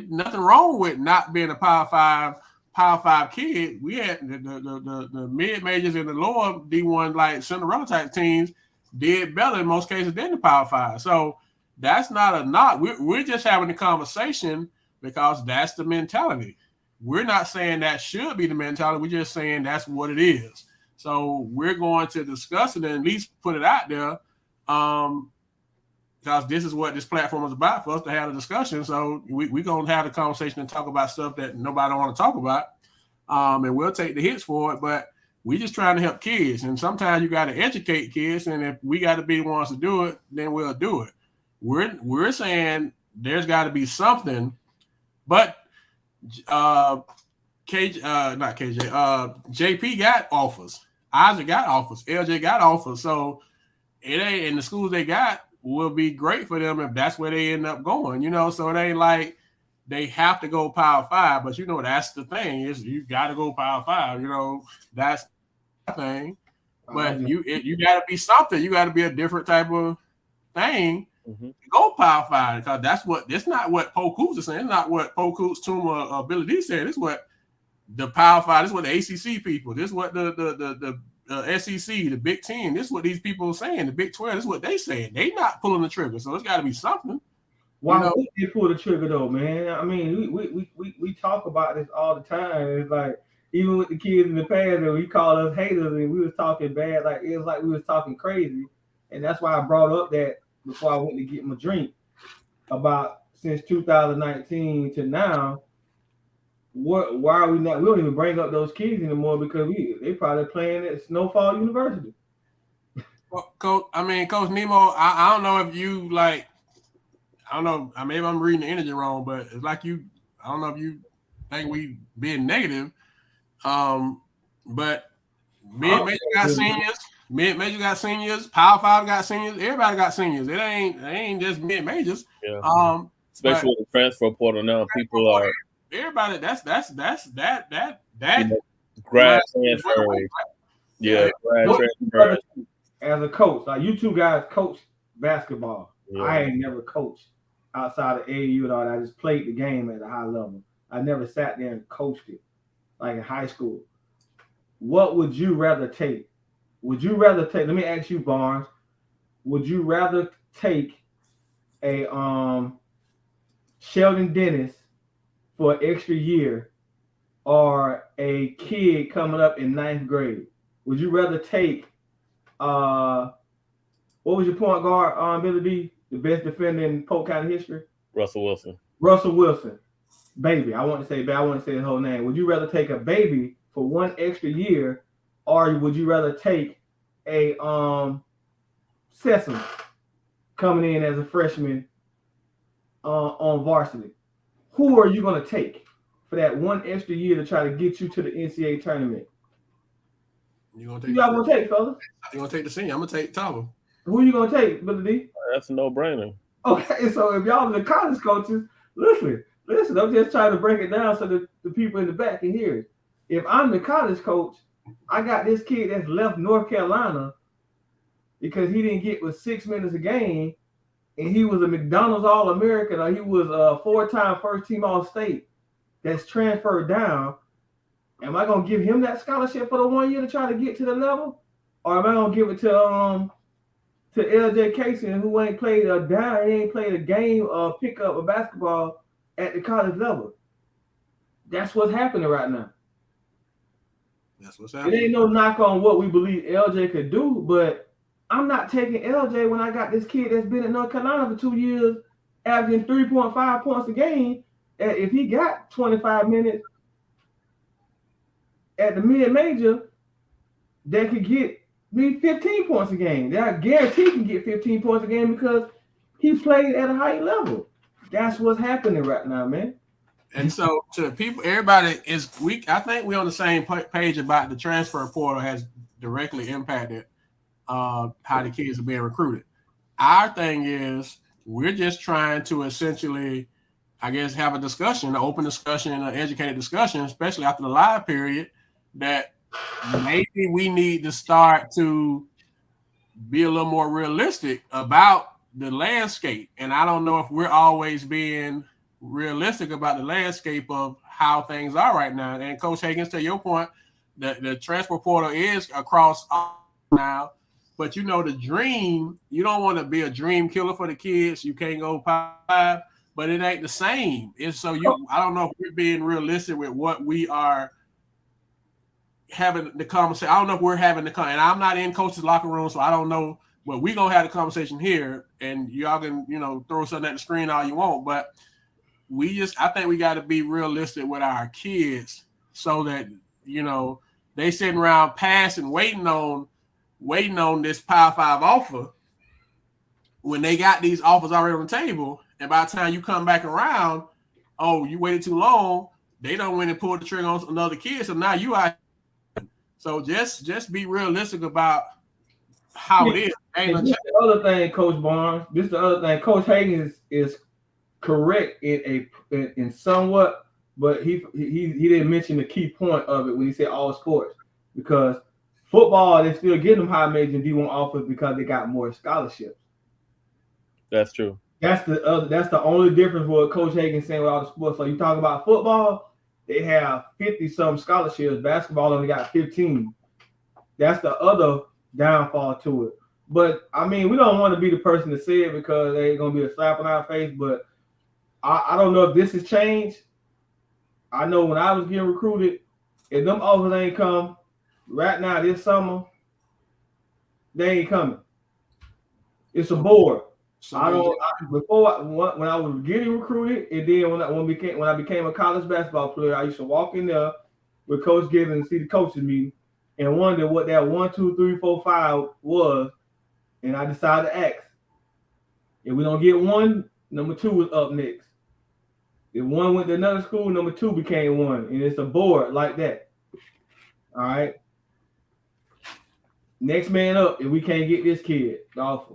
nothing wrong with not being a Power 5 kid. We had the mid majors and the lower D1 like Cinderella type teams did better in most cases than the Power 5. So that's not a knock. We're just having a conversation because that's the mentality. We're not saying that should be the mentality. We're just saying that's what it is. So we're going to discuss it and at least put it out there because this is what this platform is about, for us to have a discussion. So we're going to have a conversation and talk about stuff that nobody want to talk about. And we'll take the hits for it, but we're just trying to help kids. And sometimes you got to educate kids. And if we got to be the ones to do it, then we'll do it. We're saying there's got to be something, but JP got offers. Isaac got offers. LJ got offers. So it ain't, and the schools they got will be great for them if that's where they end up going, so it ain't like they have to go Power 5, but that's the thing is you got to go Power 5, that's the thing. But you got to be something. You got to be a different type of thing to go Power 5 because it's not what Polk Hoops is saying. It's not what Polk Hoops, Tuma, Billy D said. It's what the Power 5. This is what the ACC people. This is what the SEC, the Big Ten. This is what these people are saying. The Big 12. This is what they saying. They not pulling the trigger. So it's got to be something. Why would they pull the trigger though, man? I mean, we talk about this all the time. It's like even with the kids in the past, and we call us haters, and we was talking bad, like it was like we was talking crazy, and that's why I brought up that before I went to get my drink about since 2019 to now. Why are we not? We don't even bring up those kids anymore because they probably playing at Snowfall University. Well, Coach Nemo, I don't know if you like. I don't know. Maybe I'm reading the energy wrong, but it's like you. I don't know if you think we being negative. But mid-major got seniors. Mid-major got seniors. Power 5 got seniors. Everybody got seniors. It ain't just mid-majors. Yeah. Especially with the transfer portal now, people are everybody. That's that. Grad transfer. Yeah, grad transfer. As a coach, like you two guys coach basketball. Yeah. I ain't never coached outside of AAU at all. I just played the game at a high level. I never sat there and coached it like in high school. What would you rather take? Would you rather take? Let me ask you, Barnes. Would you rather take a Sheldon Dennis for an extra year or a kid coming up in 9th grade? Would you rather take what was your point guard, Billy D? The best defender in Polk County history? Russell Wilson. Russell Wilson. Baby. I want to say his whole name. Would you rather take a baby for one extra year, or would you rather take a Sesame coming in as a freshman on varsity? Who are you going to take for that one extra year to try to get you to the NCAA tournament? Y'all gonna take, fellas? You gonna take the senior? I'm gonna take Tava. Who you gonna take, Billy D? That's a no-brainer. Okay, so if y'all are the college coaches, listen. I'm just trying to break it down so that the people in the back can hear it. If I'm the college coach, I got this kid that's left North Carolina because he didn't get with 6 minutes a game, and he was a McDonald's All-American, or he was a 4-time first-team All-State that's transferred down. Am I gonna give him that scholarship for the 1 year to try to get to the level, or am I gonna give it to LJ Casey, who ain't played a down, he ain't played a game of pickup of basketball at the college level? That's what's happening right now. That's what's happening. It ain't no knock on what we believe LJ could do, but I'm not taking LJ when I got this kid that's been in North Carolina for 2 years, averaging 3.5 points a game. If he got 25 minutes at the mid-major, that could get me 15 points a game. That I guarantee can get 15 points a game because he played at a high level. That's what's happening right now, man. And so to people, everybody is weak. I think we're on the same page about the transfer portal has directly impacted how the kids are being recruited. Our thing is we're just trying to essentially, I guess, have a discussion, an open discussion, an educated discussion, especially after the live period, that maybe we need to start to be a little more realistic about the landscape. And I don't know if we're always being realistic about the landscape of how things are right now. And Coach Higgins, to your point, the transfer portal is across now, but the dream, you don't want to be a dream killer for the kids. You can't go 5, but it ain't the same. It's so I don't know if we're being realistic with what we are having the conversation. I don't know if we're having the and I'm not in coach's locker room, so I don't know. But we're gonna have the conversation here, and y'all can throw something at the screen all you want. But I think we got to be realistic with our kids so that they sitting around passing, waiting on this Power 5 offer when they got these offers already on the table, and by the time you come back around, oh, you waited too long. They don't win and pull the trigger on another kid, so now you are. So just be realistic about how it is. This the other thing, Coach Barnes. This is the other thing. Coach Hagan is correct in somewhat, but he didn't mention the key point of it when he said all sports, because football, they still getting them high major and D1 offers because they got more scholarships. That's true. That's the only difference with what Coach Hagan saying with all the sports. So you talk about football, they have 50-some scholarships. Basketball only got 15. That's the other downfall to it. But I mean, we don't want to be the person to say it because they ain't gonna be a slap on our face. But I don't know if this has changed. I know when I was getting recruited, if them offers ain't come right now this summer, they ain't coming. It's a board. When I was getting recruited, and then when I became a college basketball player, I used to walk in there with Coach Gibbons and see the coaches meeting and wonder what that 1, 2, 3, 4, 5 was, and I decided to ask. If we don't get one, number 2 was up next. If one went to another school, number 2 became one, and it's a board like that. All right. Next man up if we can't get this kid the offer.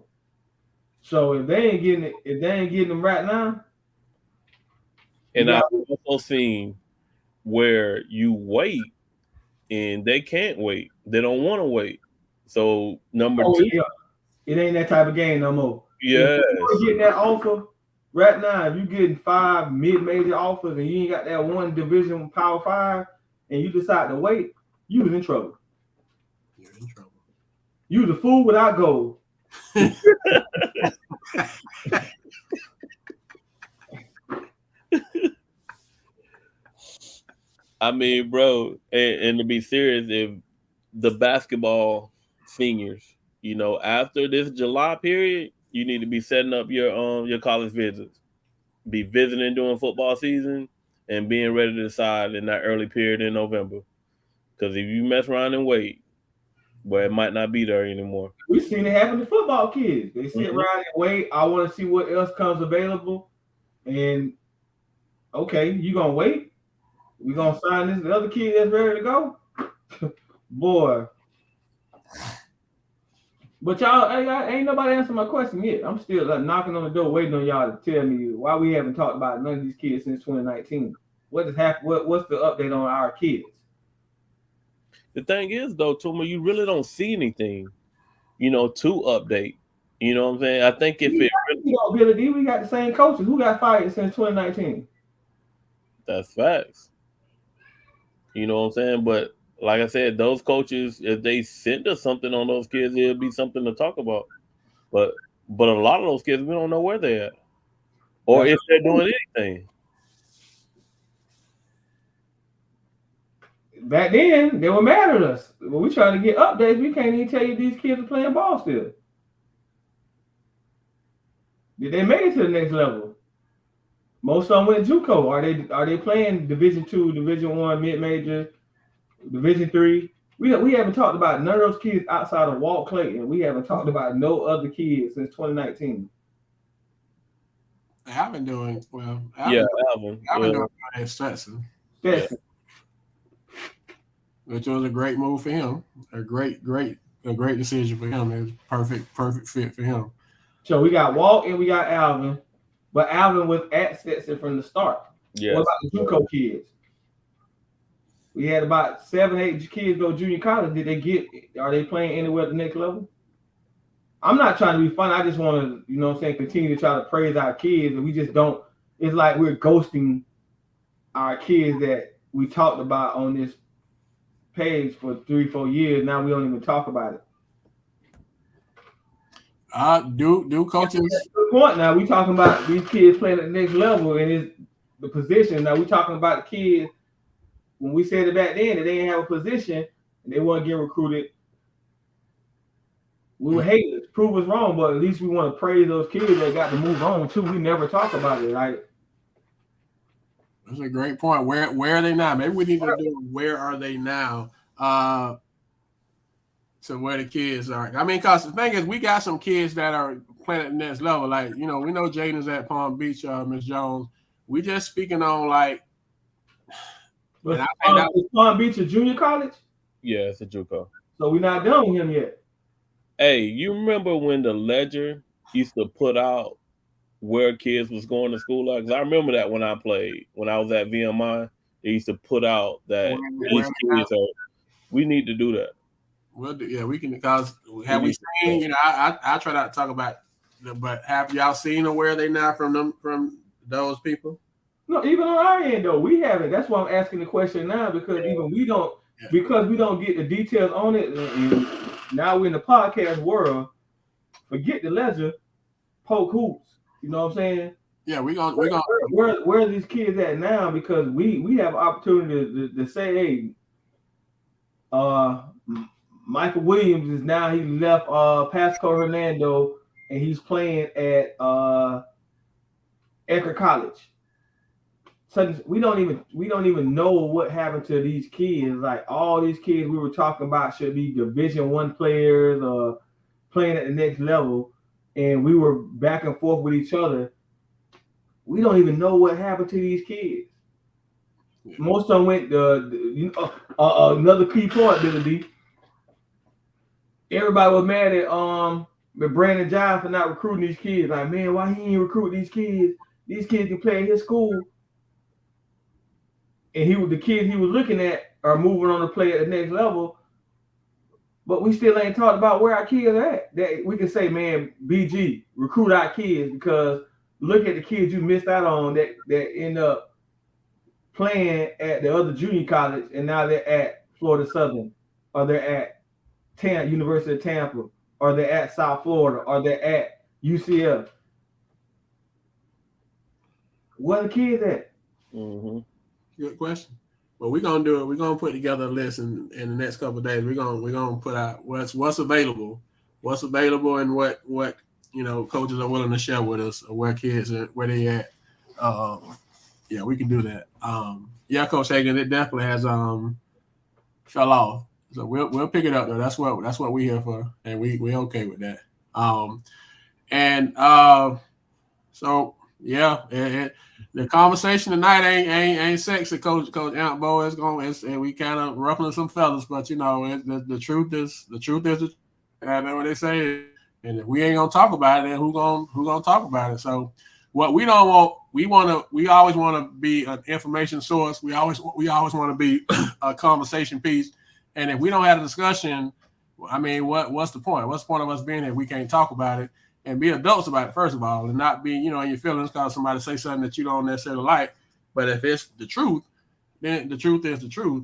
So if they ain't getting them right now. And I've also seen where you wait and they can't wait. They don't want to wait. So number 2, yeah. It ain't that type of game no more. Yes. If you get that offer right now, if you getting 5 mid-major offers and you ain't got that one division Power 5 and you decide to wait, you was in trouble. You're in trouble. You was a fool without gold. I mean, bro, and to be serious, if the basketball seniors, after this July period, you need to be setting up your college visits, be visiting during football season, and being ready to decide in that early period in November. Because if you mess around and wait, well, it might not be there anymore. We've seen it happen to football kids. They sit around and wait. I want to see what else comes available. And okay, you gonna wait? We gonna sign this other kid that's ready to go? Boy. But y'all, ain't nobody answered my question yet. I'm still knocking on the door, waiting on y'all to tell me why we haven't talked about none of these kids since 2019. What has happened? What's the update on our kids? The thing is, though, Tuma, you really don't see anything, to update. You know what I'm saying? I think if Billy D, we got the same coaches. Who got fired since 2019? That's facts. You know what I'm saying? But like I said, those coaches, if they send us something on those kids, it'll be something to talk about. But a lot of those kids, we don't know where they're at or if they're doing anything. Back then, they were mad at us. When we trying to get updates, we can't even tell you these kids are playing ball still. Did they make it to the next level? Most of them went JUCO. Are they playing Division II, Division I, mid-major, Division III? We haven't talked about none of those kids outside of Walt Clayton. We haven't talked about no other kids since 2019. Alvin doing well. Alvin doing at Stetson. Yeah. Which was a great move for him. A great decision for him. It was perfect fit for him. So we got Walt and we got Alvin, but Alvin was at Stetson from the start. Yes. What about the JUCO kids? We had about 7, 8 kids go junior college. Are they playing anywhere at the next level? I'm not trying to be funny. I just want to, continue to try to praise our kids. And we just don't. It's like we're ghosting our kids that we talked about on this page for 3-4 years. Now we don't even talk about it. Do coaches? That's the point. Now we talking about these kids playing at the next level and it's the position. Now we talking about the kids. When we said it back then that they didn't have a position and they weren't getting recruited, we would hate it. Prove us wrong, but at least we want to praise those kids that got to move on too. We never talk about it. Like, that's a great point. Where are they now? Maybe we need to do where are they now? So where the kids are. I mean, because the thing is, we got some kids that are playing at the next level. Like, we know Jaden's at Palm Beach, Miss Jones. We just speaking on like. Is Palm Beach a junior college? Yeah, it's a JUCO. So we're not done with him yet. Hey, you remember when the Ledger used to put out where kids was going to school at? Because I remember that when I played, when I was at VMI, they used to put out that these kids are. We need to do that. We'll do, yeah, we can. Because have we seen? I try not to talk about, but have y'all seen where they now from those people? No, even on our end though, we haven't. That's why I'm asking the question now because even we don't get the details on it. And now we're in the podcast world. Forget the Ledger, Polk hoops. You know what I'm saying? Yeah, we're gonna. Where are these kids at now? Because we have opportunity to say, hey, Michael Williams is now he left Pasco Hernando and he's playing at Edgar College. So we don't even know what happened to these kids. Like all these kids we were talking about should be Division I players or playing at the next level, and we were back and forth with each other. We don't even know what happened to these kids. Yeah. Most of them went. Another key point, Billy D. Everybody was mad at Brandon Giles for not recruiting these kids. Like, man, why he ain't recruit these kids? These kids can play at his school. And the kids he was looking at are moving on to play at the next level. But we still ain't talked about where our kids are at. That we can say, man, BG, recruit our kids, because look at the kids you missed out on that end up playing at the other junior college, and now they're at Florida Southern, or they're at University of Tampa, or they're at South Florida, or they're at UCF. Where are the kids at? Mm-hmm. Good question. Well, we're gonna do it. We're gonna put together a list in the next couple of days. We're gonna put out what's available, and what coaches are willing to share with us, or where kids are, where they at. Yeah, we can do that. Yeah, Coach Hagan, it definitely has fell off. So we'll pick it up though. That's what we're here for, and we're okay with that. So yeah, the conversation tonight ain't sexy, Coach Antbo. It's we kind of ruffling some feathers, but the truth is the truth. I know what they say, and if we ain't gonna talk about it, then who gonna talk about it? So what we don't want, we always want to be an information source. We always want to be a conversation piece. And if we don't have a discussion, I mean, what's the point? What's the point of us being here? We can't talk about it and be adults about it, first of all, and not be, in your feelings because somebody say something that you don't necessarily like. But if it's the truth, then the truth is the truth.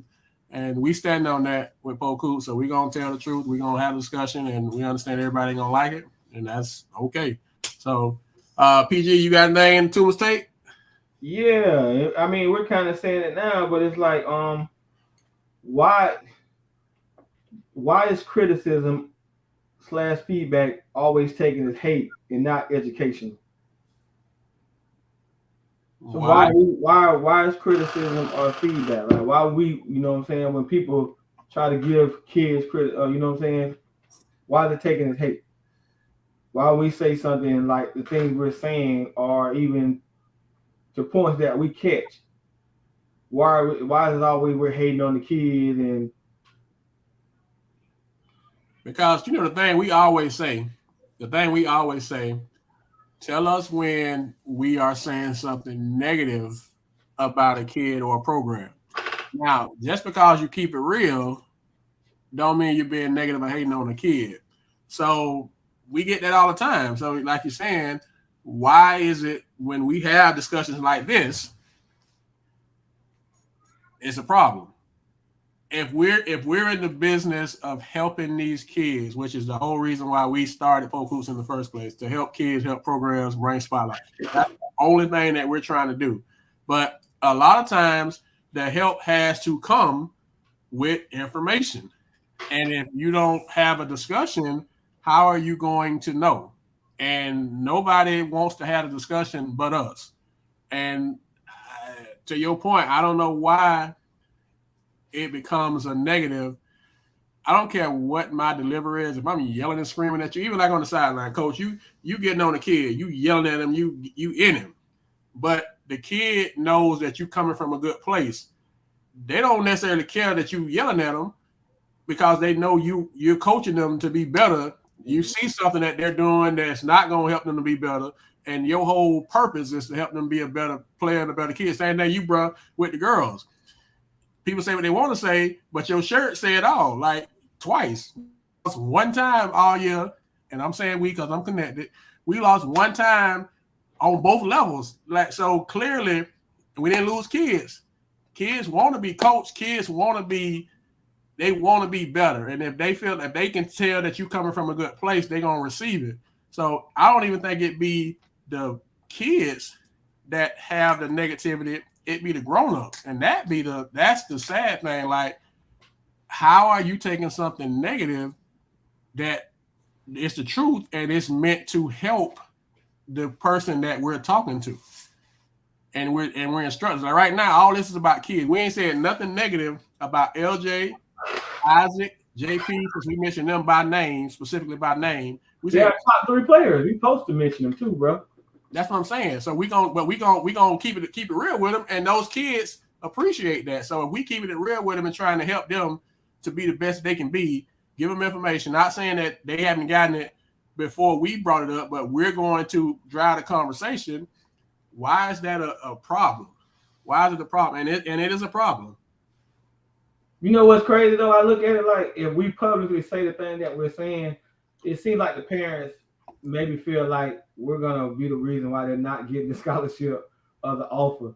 And we stand on that with Polk. So we're going to tell the truth. We're going to have a discussion, and we understand everybody ain't going to like it, and that's okay. So, PG, you got anything to mistake? Yeah, I mean, we're kind of saying it now, but it's like, why is criticism / feedback always taken as hate and not education? So why is criticism or feedback? Like, why we, when people try to give kids credit, why is it taken as hate? Why we say something like the things we're saying are even to points that we catch? Why is it always we're hating on the kids? And because the thing we always say, tell us when we are saying something negative about a kid or a program. Now, just because you keep it real, don't mean you're being negative or hating on a kid. So we get that all the time. So like you're saying, why is it when we have discussions like this, it's a problem? If we're in the business of helping these kids, which is the whole reason why we started Polk Hoops in the first place, to help kids, help programs, bring spotlight. That's the only thing that we're trying to do. But a lot of times the help has to come with information. And if you don't have a discussion, how are you going to know? And nobody wants to have a discussion but us. And to your point, I don't know why it becomes a negative. I don't care what my delivery is. If I'm yelling and screaming at you, even like on the sideline, coach, you getting on the kid, you yelling at him, you in him. But the kid knows that you coming from a good place. They don't necessarily care that you yelling at them because they know you're coaching them to be better. You see something that they're doing that's not going to help them to be better. And your whole purpose is to help them be a better player and a better kid. Same thing you brought with the girls. People say what they want to say, but your shirt said all, like twice. One time all year, and I'm saying we because I'm connected. We lost one time on both levels. Like, so clearly we didn't lose kids. Kids want to be coached. Kids want to be better. And if they feel that they can tell that you're coming from a good place, they're going to receive it. So I don't even think it be the kids. that have the negativity, it be the grown-ups. And that's the sad thing. Like, how are you taking something negative that it's the truth and it's meant to help the person that we're talking to? And we're instructors. Like right now, all this is about kids. We ain't saying nothing negative about LJ, Isaac, JP, since we mentioned them by name, specifically by name. We said top 3 players. We supposed to mention them too, bro. That's what I'm saying. So we gonna keep it real with them, and those kids appreciate that. So if we keep it real with them and trying to help them to be the best they can be, give them information. Not saying that they haven't gotten it before we brought it up, but we're going to drive the conversation. Why is that a problem? Why is it a problem? And it is a problem. You know what's crazy though? I look at it like if we publicly say the thing that we're saying, it seems like the parents maybe feel like we're gonna be the reason why they're not getting the scholarship or the offer.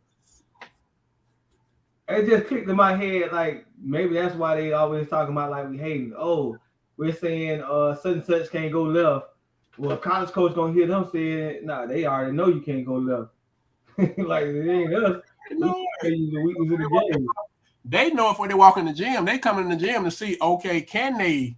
It just clicked in my head like maybe that's why they always talking about like we hating. Oh, we're saying such and such can't go left. Well, college coach gonna hear them saying, nah, they already know you can't go left. Like it ain't us. No, The weakness of the game. They know if when they walk in the gym, they come in the gym to see, okay, can they?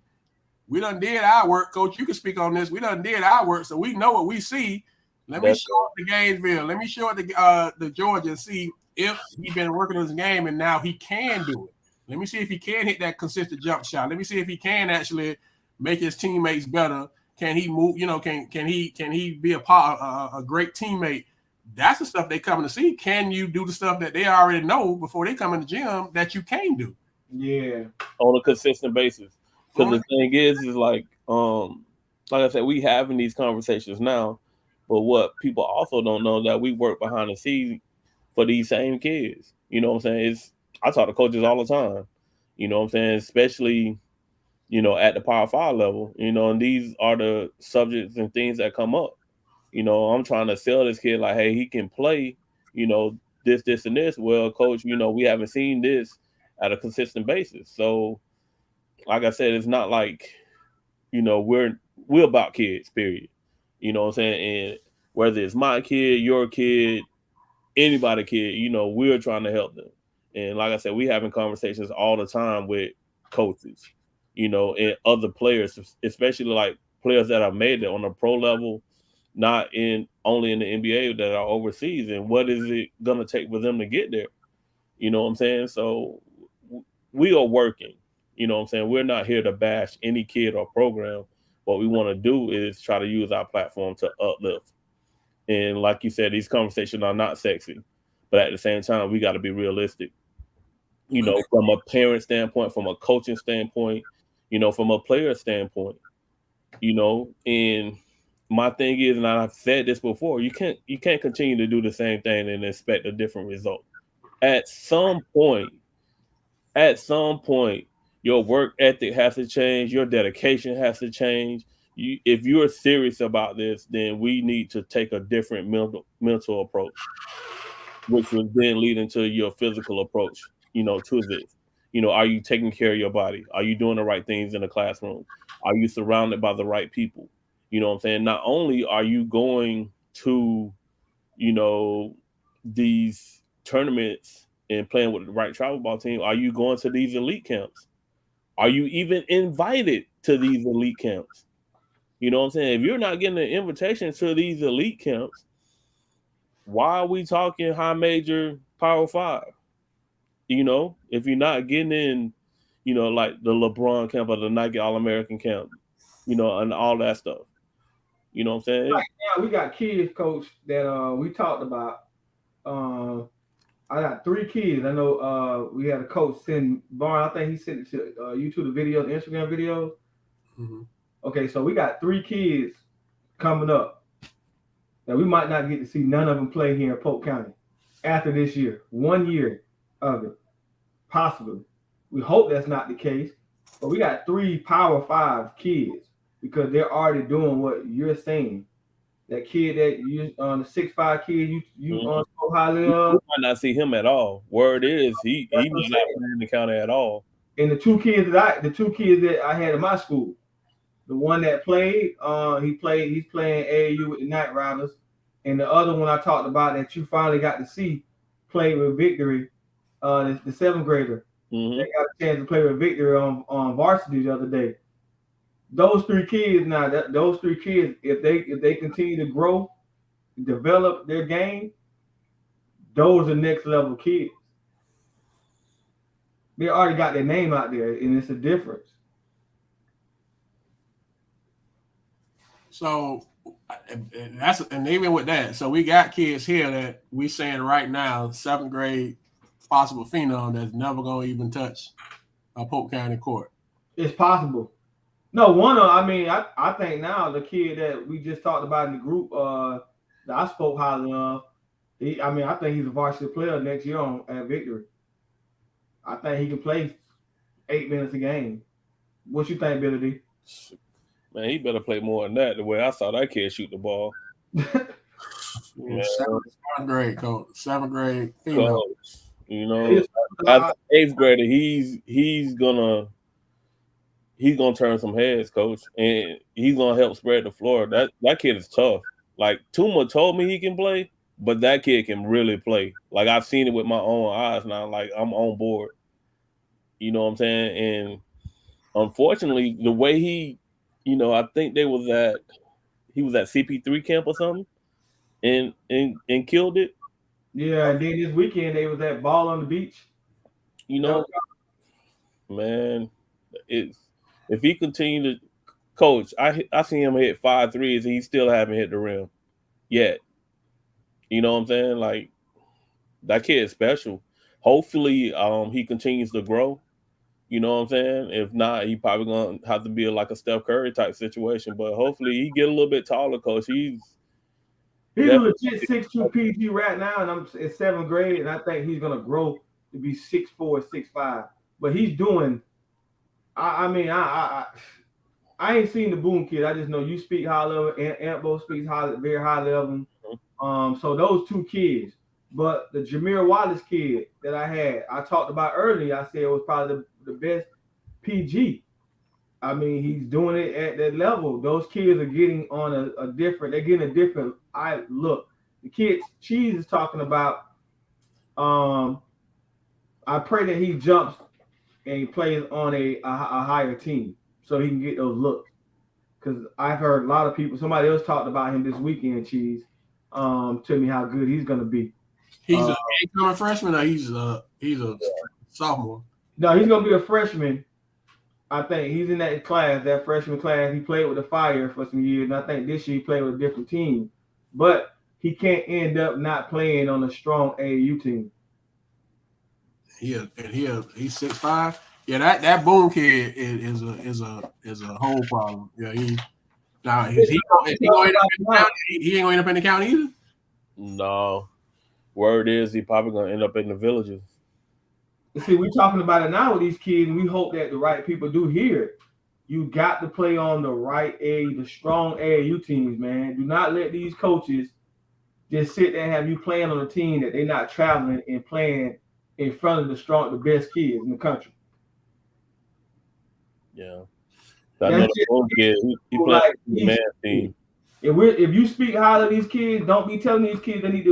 We done did our work, Coach. You can speak on this. We done did our work, so we know what we see. Let me show it to Gainesville. Let me show it to the Georgia and see if he's been working his game and now he can do it. Let me see if he can hit that consistent jump shot. Let me see if he can actually make his teammates better. Can he move? You know, can he be a great teammate? That's the stuff they come to see. Can you do the stuff that they already know before they come in the gym that you can do? Yeah, on a consistent basis. Because the thing is like I said, we having these conversations now, but what people also don't know that we work behind the scenes for these same kids. You know what I'm saying? I talk to coaches all the time. You know what I'm saying? Especially, you know, at the Power 5 level. You know, and these are the subjects and things that come up. You know, I'm trying to sell this kid like, hey, he can play, you know, this, and this. Well, coach, you know, we haven't seen this at a consistent basis. So, like I said, it's not like, you know, we're about kids, period. You know what I'm saying? And whether it's my kid, your kid, anybody kid, you know, we're trying to help them. And like I said, we having conversations all the time with coaches, you know, and other players, especially like players that have made it on a pro level, not only in the NBA, that are overseas. And what is it going to take for them to get there? You know what I'm saying? So we are working. You know what I'm saying? We're not here to bash any kid or program. What we want to do is try to use our platform to uplift. And like you said, these conversations are not sexy. But at the same time, we got to be realistic. You know, from a parent standpoint, from a coaching standpoint, you know, from a player standpoint, you know, and my thing is, and I've said this before, you can't continue to do the same thing and expect a different result. At some point, your work ethic has to change, your dedication has to change. If you're serious about this, then we need to take a different mental approach, which would then lead into your physical approach, you know, to this. You know, are you taking care of your body? Are you doing the right things in the classroom? Are you surrounded by the right people? You know what I'm saying? Not only are you going to, you know, these tournaments and playing with the right travel ball team, are you going to these elite camps? Are you even invited to these elite camps? You know what I'm saying? If you're not getting an invitation to these elite camps, why are we talking high major Power 5? You know, if you're not getting in, you know, like the LeBron camp or the Nike All-American camp, you know, and all that stuff. You know what I'm saying? Right now, we got kids, coach, that we talked about. I got 3 kids. I know we had a coach send Barn. I think he sent it to you to the video, the Instagram video. Mm-hmm. Okay, so we got 3 kids coming up. Now we might not get to see none of them play here in Polk County after this year. 1 year of it, possibly. We hope that's not the case. But we got 3 Power 5 kids because they're already doing what you're saying. That kid that you on the 6'5" kid you on so highly of. You might not see him at all. Word is he might not play in the county at all. And the two kids that I had in my school, the one that played, he's playing AAU with the Night Riders, and the other one I talked about that you finally got to see play with Victory, the seventh grader. Mm-hmm. They got a chance to play with Victory on varsity the other day. Those three kids now, those three kids, if they continue to grow, develop their game, those are next level kids. They already got their name out there, and it's a difference. So and even with that, so we got kids here that we saying right now, 7th grade possible phenom that's never gonna even touch a Polk County court. It's possible. No, I think now the kid that we just talked about in the group that I spoke highly of, I think he's a varsity player next year at Victory. I think he can play 8 minutes a game. What you think, Billy D? Man, he better play more than that. The way I saw that kid shoot the ball. Yeah, 7th grade coach, 7th grade coach. You know, as an 8th grader, he's gonna turn some heads, coach, and he's gonna help spread the floor. That kid is tough. Like Tuma told me he can play, but that kid can really play. Like I've seen it with my own eyes now. Like I'm on board. You know what I'm saying? And unfortunately, the way he, I think he was at CP3 camp or something, and killed it. Yeah, and then this weekend they was at Ball on the Beach. Man, if he continued to coach, I see him hit 5 threes and he still haven't hit the rim yet. You know what I'm saying? Like that kid is special. Hopefully, he continues to grow. You know what I'm saying? If not, he probably gonna have to be like a Steph Curry type situation. But hopefully, he get a little bit taller, coach. He's a legit 6'2" PG right now, and I'm in 7th grade, and I think he's gonna grow to be 6'4", 6'5". But he's doing. I ain't seen the Boone kid. I just know you speak high level, and Antbo speaks very high level. So those two kids. But the Jameer Wallace kid that I talked about earlier, I said it was probably the best PG. I mean, he's doing it at that level. Those kids are getting on a different look. The kids Cheese is talking about, I pray that he jumps and he plays on a higher team so he can get those looks. Because I've heard a lot of people, somebody else talked about him this weekend, Cheese, tell me how good he's going to be. He's a incoming freshman, or he's a sophomore? No, he's going to be a freshman. I think he's in that class, that freshman class. He played with the Fire for some years, and I think this year he played with a different team. But he can't end up not playing on a strong AAU team. He's 6'5". Yeah, that Boone kid is a whole problem. Yeah, he ain't going to end up in the county either. No, word is he probably going to end up in the Villages. See, we're talking about it now with these kids, and we hope that the right people do hear it. You got to play on the strong AAU teams, man. Do not let these coaches just sit there and have you playing on a team that they're not traveling and playing in front of the best kids in the country. Yeah. I know the old kid, he plays like the man team. If you speak highly of these kids, don't be telling these kids they need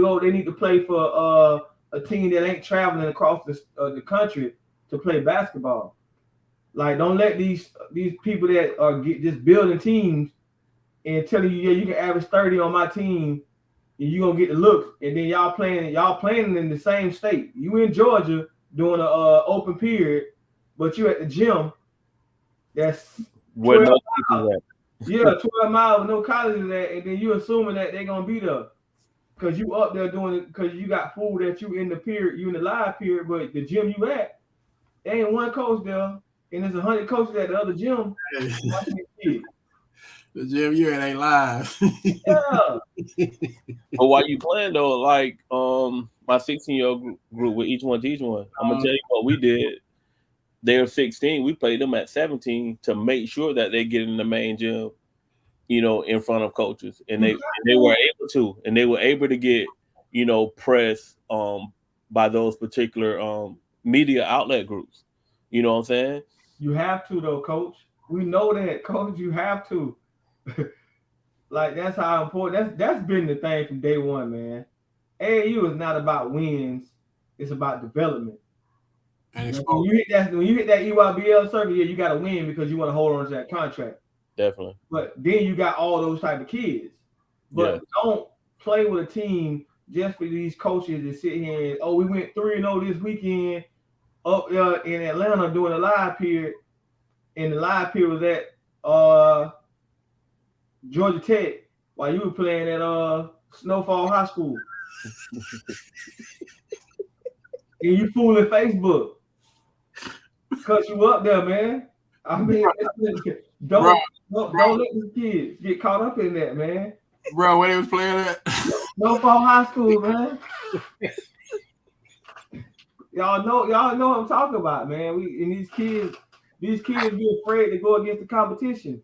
to play for a team that ain't traveling across the country to play basketball. Like, don't let these people that are just building teams and telling you, yeah, you can average 30 on my team and you're gonna get the looks, and then y'all playing in the same state. You in Georgia doing a open period, but you at the gym that's 12 miles. Yeah, 12 miles with no colleges at, and then you assuming that they're gonna be there. Because you up there doing it because you got food that you in the live period, but the gym you at, there ain't one coach there, and there's 100 coaches at the other gym. The gym you at ain't live. Yeah. But while you playing though, like my 16-year-old group with each one teach one, I'm gonna tell you what we did. They're 16. We played them at 17 to make sure that they get in the main gym, in front of coaches, and they were able to get, press by those particular media outlet groups. You know what I'm saying? You have to though, coach. We know that, coach. You have to. Like that's how important. That's been the thing from day one, man. AAU is not about wins; it's about development. And When you hit that EYBL circuit, yeah, you got to win because you want to hold on to that contract. Definitely. But then you got all those type of kids. But don't play with a team just for these coaches to sit here and we went 3-0 this weekend up in Atlanta doing a live period, and the live period was at Georgia Tech while you were playing at Snowfall High School. And you fooling Facebook. Cause you up there, man. I mean, don't let these kids get caught up in that, man. Bro, when he was playing at Snowfall High School, man. Y'all know what I'm talking about, man. These kids be afraid to go against the competition.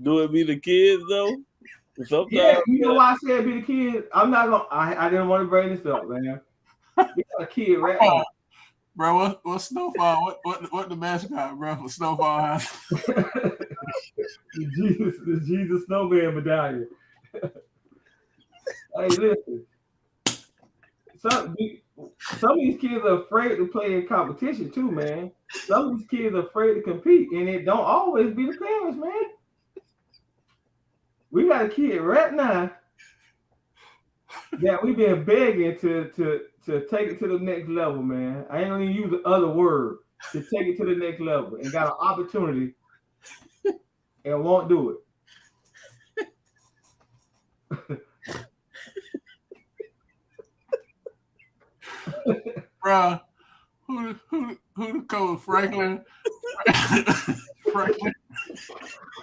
Do it be the kids though? Sometimes, yeah, you know why I said be the kids? I'm not gonna. I didn't want to bring this up, man. We got a kid right now. Bro, what's Snowfall? What the mascot, bro, for Snowfall High School? the Jesus Snowman medallion. Hey, listen. Some of these kids are afraid to play in competition too, man. Some of these kids are afraid to compete, and it don't always be the parents, man. We got a kid right now that we've been begging to take it to the next level, man. I ain't gonna even use the other word to take it to the next level, and got an opportunity and won't do it. Bro, who the coach? Franklin? Franklin?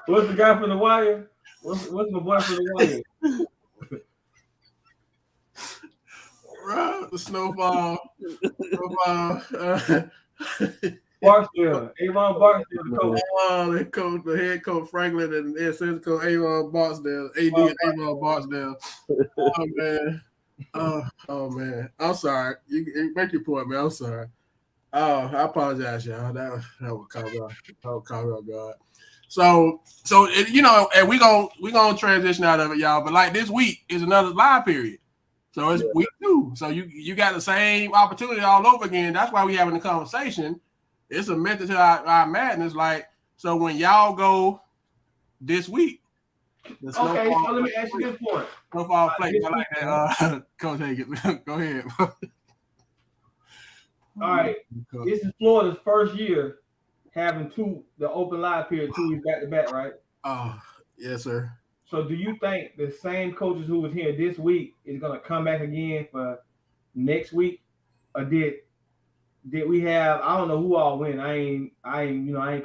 What's the guy from The Wire? What's my boy from The Wire? Bro, the Snowfall. Barksdale. Avon Barksdale, the coach. The head coach Franklin and the assistant coach Avon Barksdale. AD and Avon Barksdale. Oh, man. Oh man, I'm sorry. You make your point, man. I'm sorry. Oh, I apologize, y'all. That would call me off guard. So and we gonna transition out of it, y'all. But like this week is another live period, so it's week 2. So you got the same opportunity all over again. That's why we having the conversation. It's a method to our madness. Like, so when y'all go this week. Okay, so let me ask you this point. Snowfall Flake. I like that. Coach Higgins. Go ahead. All right. This is Florida's first year having the open live period 2 weeks back to back, right? Oh, yes, sir. So do you think the same coaches who was here this week is gonna come back again for next week? Or did we have, I don't know who all went. I ain't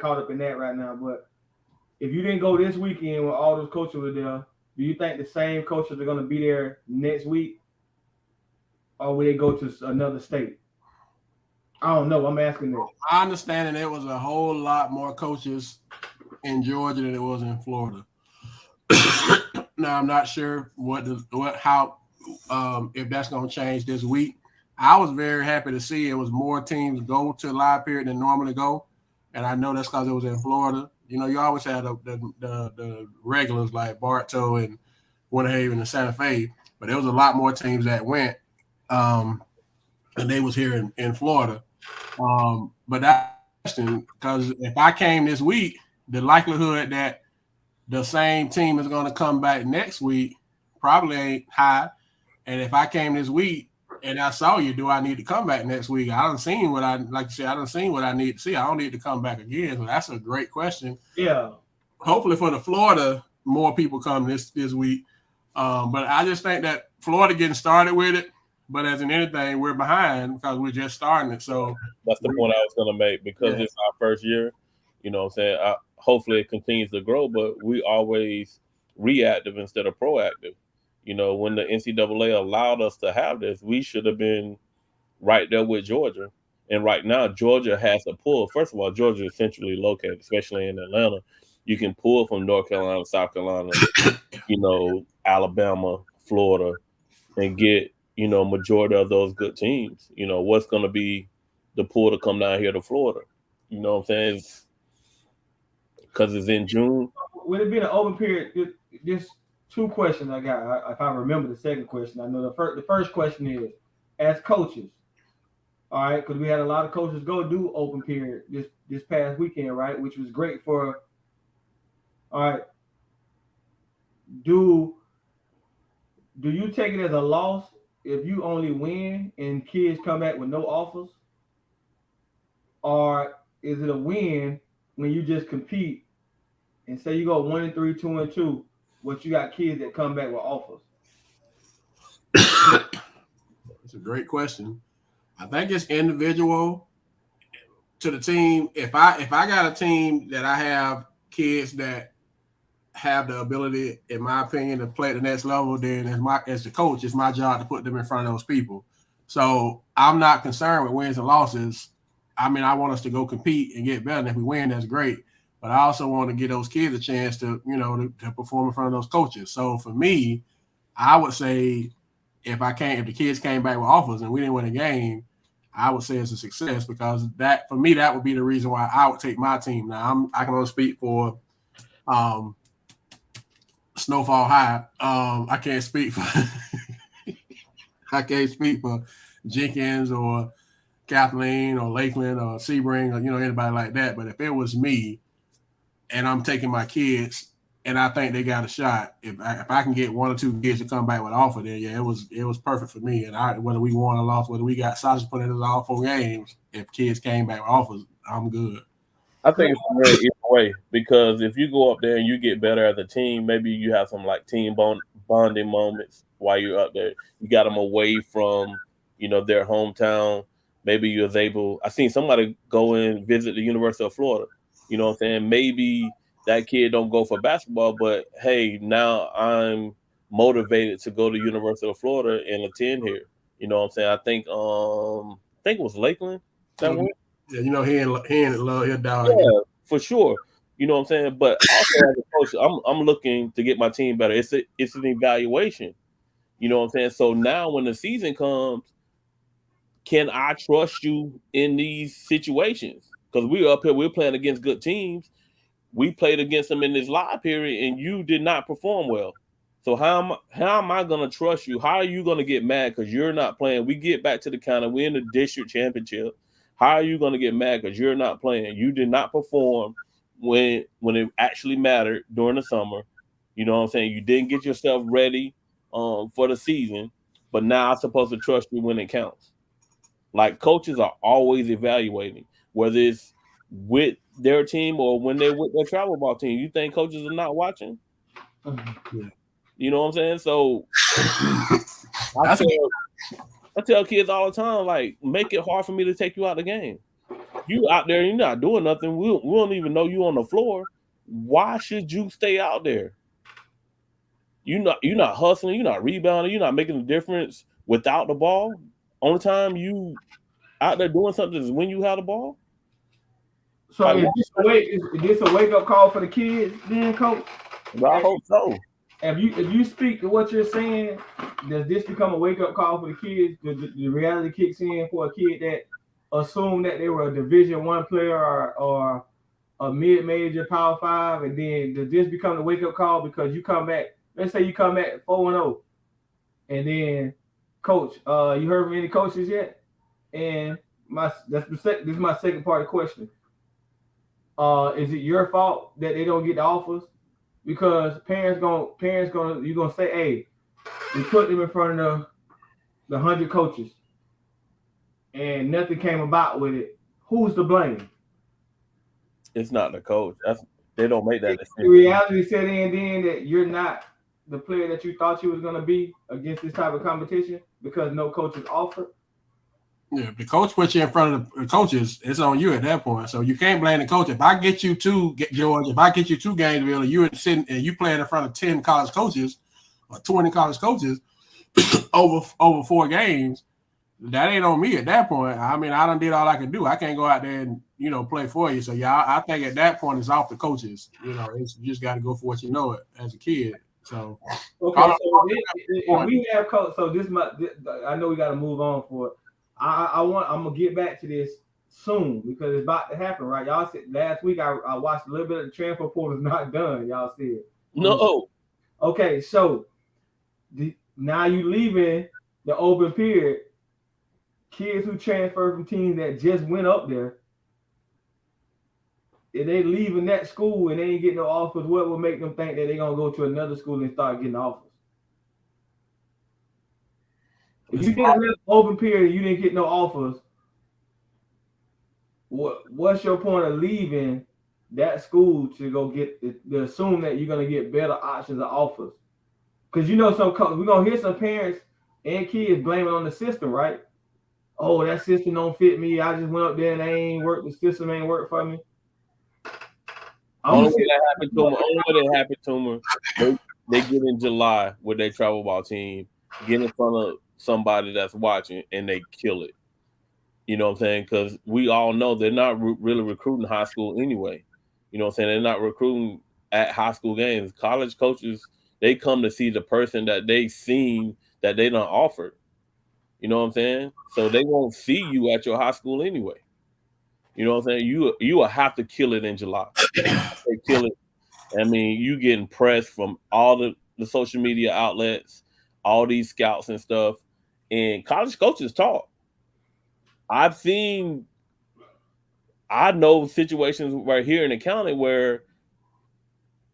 caught up in that right now, but if you didn't go this weekend when all those coaches were there, do you think the same coaches are going to be there next week? Or will they go to another state? I don't know. I'm asking that. I understand that there was a whole lot more coaches in Georgia than it was in Florida. Now, I'm not sure if that's going to change this week. I was very happy to see it was more teams go to live period than normally go. And I know that's because it was in Florida. You know, you always had the regulars like Bartow and Winter Haven and Santa Fe, but there was a lot more teams that went, and they was here in Florida. But that question, because if I came this week, the likelihood that the same team is going to come back next week probably ain't high. And if I came this week and I saw you, do I need to come back next week? I done seen what I need to see. I don't need to come back again. So that's a great question. Yeah. Hopefully for the Florida, more people come this week. But I just think that Florida getting started with it. But as in anything, we're behind because we're just starting it. So that's the point I was going to make, because it's our first year. You know what I'm saying? Hopefully it continues to grow, but we always reactive instead of proactive. You know, when the NCAA allowed us to have this, we should have been right there with Georgia. And right now, Georgia has a pull. First of all, Georgia is centrally located, especially in Atlanta. You can pull from North Carolina, South Carolina, Alabama, Florida, and get, majority of those good teams. You know, what's going to be the pull to come down here to Florida? You know what I'm saying? Because it's in June. with it being an open period, just two questions I got. If I remember the second question, I know the first question is, as coaches, all right, because we had a lot of coaches go do open period this past weekend, right, which was great for. All right, do you take it as a loss if you only win and kids come back with no offers, or is it a win when you just compete and say you go 1-3, 2-2, but you got kids that come back with offers? It's a great question. I think it's individual to the team. If I got a team that I have kids that have the ability, in my opinion, to play at the next level, then as the coach, it's my job to put them in front of those people. So I'm not concerned with wins and losses. I mean, I want us to go compete and get better. And if we win, that's great. But I also want to give those kids a chance to, to perform in front of those coaches. So for me, I would say if the kids came back with offers and we didn't win a game, I would say it's a success, because that, for me, that would be the reason why I would take my team. Now I can only speak for Snowfall High. I can't speak for Jenkins or Kathleen or Lakeland or Sebring or anybody like that. But if it was me and I'm taking my kids and I think they got a shot, if I can get one or two kids to come back with an offer, then yeah, it was perfect for me. And whether we won or lost, whether we got sausage put in all 4 games, if kids came back with offers, I'm good. I think it's great either way, because if you go up there and you get better as a team, maybe you have some like team bonding moments while you're up there. You got them away from their hometown. Maybe you was able. I seen somebody go and visit the University of Florida. You know what I'm saying? Maybe that kid don't go for basketball, but hey, now I'm motivated to go to University of Florida and attend here. You know what I'm saying? I think it was Lakeland that one. Yeah, he ain't love your dog. Yeah, for sure. You know what I'm saying? But also as a coach, I'm looking to get my team better. It's an evaluation. You know what I'm saying? So now when the season comes, can I trust you in these situations? Because we're up here, we're playing against good teams. We played against them in this live period, and you did not perform well. So how am I going to trust you? How are you going to get mad because you're not playing? We get back to the counter. We're in the district championship. How are you going to get mad because you're not playing? You did not perform when it actually mattered during the summer. You know what I'm saying? You didn't get yourself ready for the season, but now I'm supposed to trust you when it counts. Like, coaches are always evaluating, whether it's with their team or when they're with their travel ball team. You think coaches are not watching? Yeah. You know what I'm saying? So I tell kids all the time, like, make it hard for me to take you out of the game. You out there, you're not doing nothing. We don't even know you on the floor. Why should you stay out there? You're not hustling, you're not rebounding, you're not making a difference without the ball. Only time you out there doing something is when you have the ball. So is this a wake up call for the kids, then, Coach? Well, I hope so. If you speak to what you're saying, does this become a wake up call for the kids? The reality kicks in for a kid that assumed that they were a Division I player or a mid-major Power 5, and then does this become the wake up call because you come back? Let's say you come back 4-0, and then, Coach, you heard from any coaches yet? And this is my second part of the question. Is it your fault that they don't get the offers? Because parents gonna you're gonna say, hey, we put them in front of the 100 coaches, and nothing came about with it. Who's to blame? It's not the coach. They don't make that decision. The reality set in then that you're not the player that you thought you was gonna be against this type of competition because no coaches offered. Yeah, if the coach puts you in front of the coaches, it's on you at that point. So you can't blame the coach. If I get you to George, if I get you to Gainesville, and you're sitting and you playing in front of 10 college coaches or 20 college coaches over 4 games, that ain't on me at that point. I mean, I done did all I can do. I can't go out there and play for you. So yeah, I think at that point it's off the coaches. You just got to go for what you know it as a kid. So okay, so we have coach. So I know we got to move on for it. I'm gonna get back to this soon because it's about to happen, right? Y'all said last week I watched a little bit of the transfer portal is not done. Y'all said No. Okay, so now you leaving the open period. Kids who transfer from teams that just went up there, if they leaving that school and they ain't getting no offers, what will make them think that they're gonna go to another school and start getting offers? If you didn't live open period and you didn't get no offers, what's your point of leaving that school to go get to assume that you're gonna get better options or offers? Because you know we're gonna hear some parents and kids blaming on the system, right? Oh, that system don't fit me. I just went up there and they ain't work. The system ain't work for me. Only way that happened to them, they get in July with their travel ball team, get in front of somebody that's watching, and they kill it. You know what I'm saying? Because we all know they're not really recruiting high school anyway. You know what I'm saying? They're not recruiting at high school games. College coaches, they come to see the person that they seen that they done offered. You know what I'm saying? So they won't see you at your high school anyway. You know what I'm saying? You will have to kill it in July. They kill it. I mean, you getting pressed from all the social media outlets, all these scouts and stuff. And college coaches talk. I know situations right here in the county where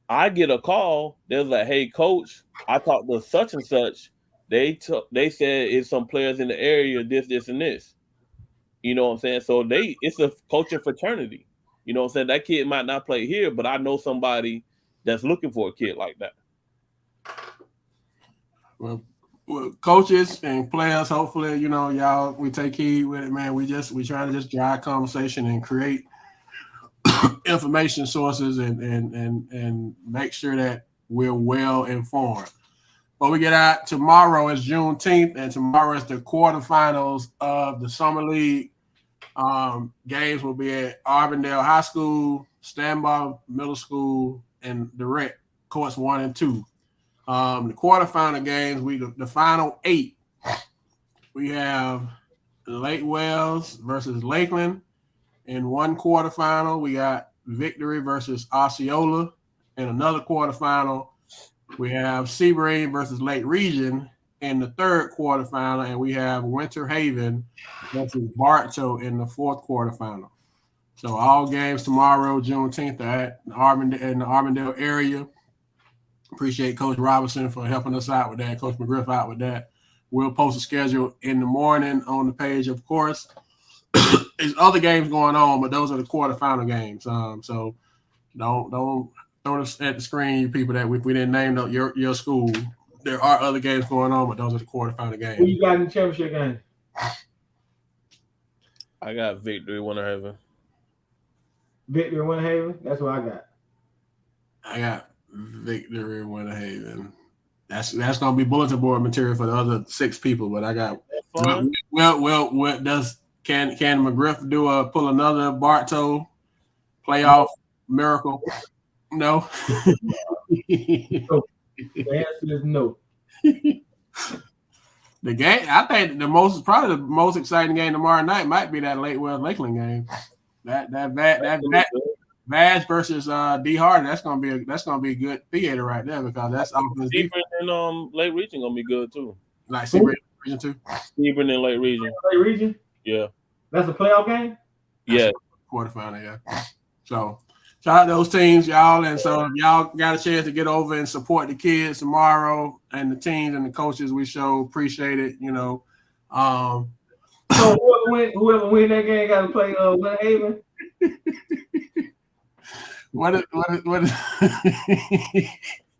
I get a call. They're like, "Hey, coach, I talked to such and such. They said it's some players in the area, this, and this." You know what I'm saying? So it's a coaching fraternity. You know what I'm saying? That kid might not play here, but I know somebody that's looking for a kid like that. Well, coaches and players, hopefully, y'all, we take heed with it, man. We try to just drive conversation and create information sources and make sure that we're well informed. But we get out tomorrow is Juneteenth, and tomorrow is the quarterfinals of the Summer League. Games will be at Arbondale High School, Stanbaugh Middle School, and Direct Courts 1 and 2. The quarterfinal games, the final 8. We have Lake Wells versus Lakeland. In one quarterfinal, we got Victory versus Osceola. In another quarterfinal, we have Sebring versus Lake Region in the third quarterfinal, and we have Winter Haven versus Bartow in the fourth quarterfinal. So all games tomorrow, Juneteenth, at in the Arbondale area. Appreciate Coach Robinson for helping us out with that, Coach McGriff out with that. We'll post a schedule in the morning on the page, of course. There's other games going on, but those are the quarterfinal games. So don't throw us at the screen, you people, that we didn't name your school. There are other games going on, but those are the quarterfinal games. Who you got in the championship game? I got Victory Winter Haven. Victory Winter Haven? That's what I got. I got Victory Winter Haven. That's gonna be bulletin board material for the other 6 people, but I got well can McGriff pull another Bartow playoff miracle? No. No. The answer is no. The game, I think the most exciting game tomorrow night might be that Lake Wells Lakeland game. That Vaz versus D Harden. That's gonna be a good theater right there, because that's offense. Sebring and Lake Region gonna be good too. Like Sebring Region too. Sebring and Lake Region. Lake Region? Yeah. That's a playoff game? Yeah. Quarterfinal, yeah. So shout out those teams, y'all. And so if y'all got a chance to get over and support the kids tomorrow and the teams and the coaches, we sure appreciate it. So whoever win that game got to play Winter Haven. What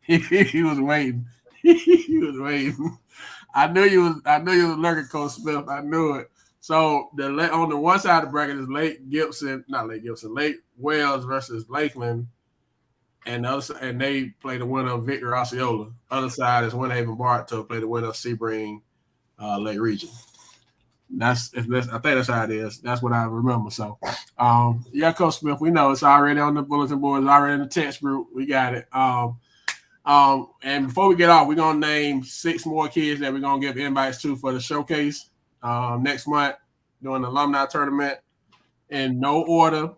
he was waiting. He was waiting. I knew you was lurking, Coach Smith. I knew it. So on the one side of the bracket is Lake Wells versus Lakeland, and the other side, and they play the winner of Victor Osceola. Other side is Winter Haven Bartow play the winner of Sebring Lake Region. I think that's how it is. That's what I remember. So, yeah, Coach Smith, we know it's already on the bulletin board. It's already in the text group. We got it. And before we get off, we're gonna name 6 more kids that we're gonna give invites to for the showcase next month during the alumni tournament. in no order,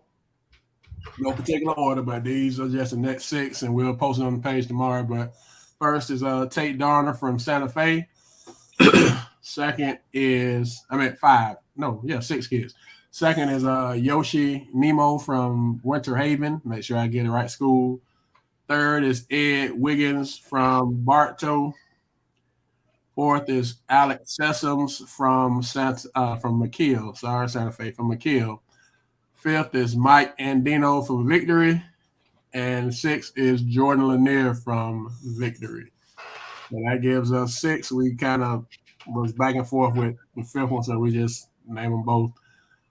no particular order, but these are just the next 6, and we'll post it on the page tomorrow. But first is Tate Darner from Santa Fe. Second is 5. No, yeah, 6 kids. Second is Yoshi Nemo from Winter Haven. Make sure I get it right. School. Third is Ed Wiggins from Bartow. Fourth is Alex Sessoms from McKeel. Sorry, Santa Fe from McKeel. Fifth is Mike Andino from Victory. And sixth is Jordan Lanier from Victory. And that gives us 6. We kind of was back and forth with the fifth one, so we just name them both.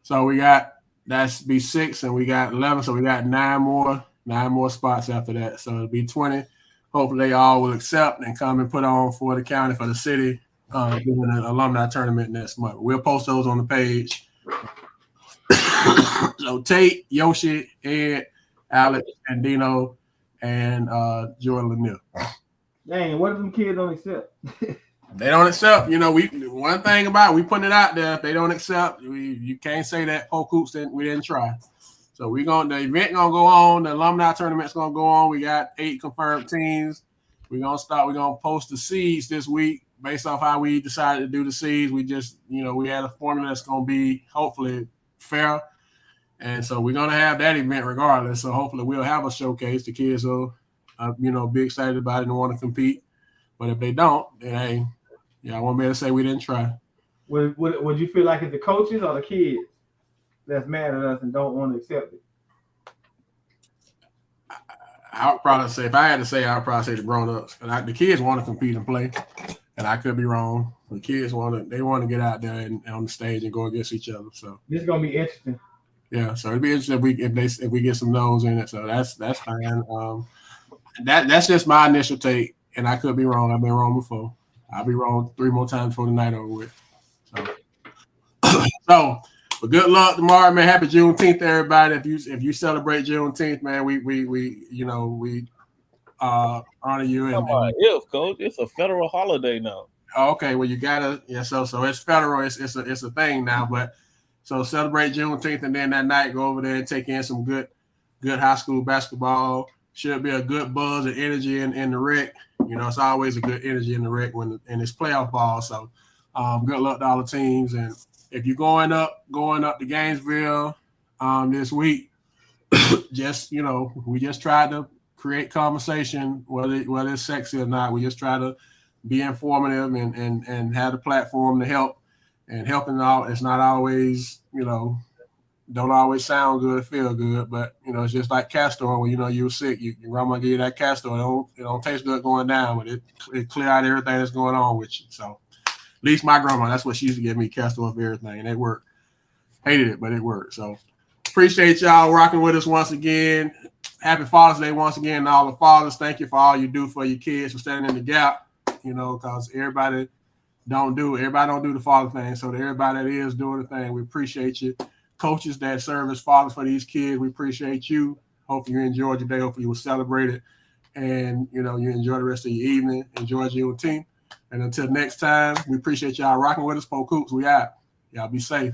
So we got that's be 6, and we got 11, so we got 9 more spots after that. So it'll be 20. Hopefully they all will accept and come and put on for the county, for the city, doing an alumni tournament next month. We'll post those on the page. So Tate, Yoshi, Ed, Alex, and Dino, and Jordan Lanier. Dang, what if them kids don't accept? They don't accept. You know, one thing about it, we putting it out there. If they don't accept, you can't say that Polk Hoops we didn't try. So the event gonna go on. The alumni tournament's gonna go on. We got 8 confirmed teams. We're gonna post the seeds this week based off how we decided to do the seeds. We just, we had a formula that's gonna be hopefully fair. And so we're gonna have that event regardless. So hopefully we'll have a showcase. The kids will be excited about it and want to compete. But if they don't, then hey, I won't be able to say we didn't try. Would you feel like it's the coaches or the kids that's mad at us and don't want to accept it? I would probably say, if I had to say, I would probably say the grown-ups. The kids want to compete and play, and I could be wrong. The kids want to get out there and on the stage and go against each other. So this is gonna be interesting. Yeah, so it'd be interesting if we get some no's in it. So that's fine. That's just my initial take, and I could be wrong. I've been wrong before. I'll be wrong 3 more times before the night over with. So, but good luck tomorrow, man. Happy Juneteenth, everybody. If you celebrate Juneteenth, man, we honor you. If coach, it's a federal holiday now. Okay, well you gotta So it's federal. It's a thing now, but. So celebrate Juneteenth, and then that night go over there and take in some good high school basketball. Should be a good buzz and energy in the rec. It's always a good energy in the rec when it's playoff ball. So good luck to all the teams. And if you're going up to Gainesville this week, just we just try to create conversation, whether it's sexy or not. We just try to be informative and have the platform to help. And helping out, it's not always, don't always sound good or feel good, but, it's just like castor oil. When, you're sick, your grandma give you that castor oil. It don't taste good going down, but it clear out everything that's going on with you. So at least my grandma, that's what she used to give me, castor oil for everything, and it worked. Hated it, but it worked. So appreciate y'all rocking with us once again. Happy Father's Day once again to all the fathers. Thank you for all you do for your kids, for standing in the gap, because everybody don't do the father thing. So to everybody that is doing the thing, we appreciate you. Coaches that serve as fathers for these kids, we appreciate you. Hopefully you enjoyed your day. Hopefully you will celebrate it. And, you enjoy the rest of your evening. Enjoy your team. And until next time, we appreciate y'all rocking with us. Polk Hoops, we out. Y'all be safe.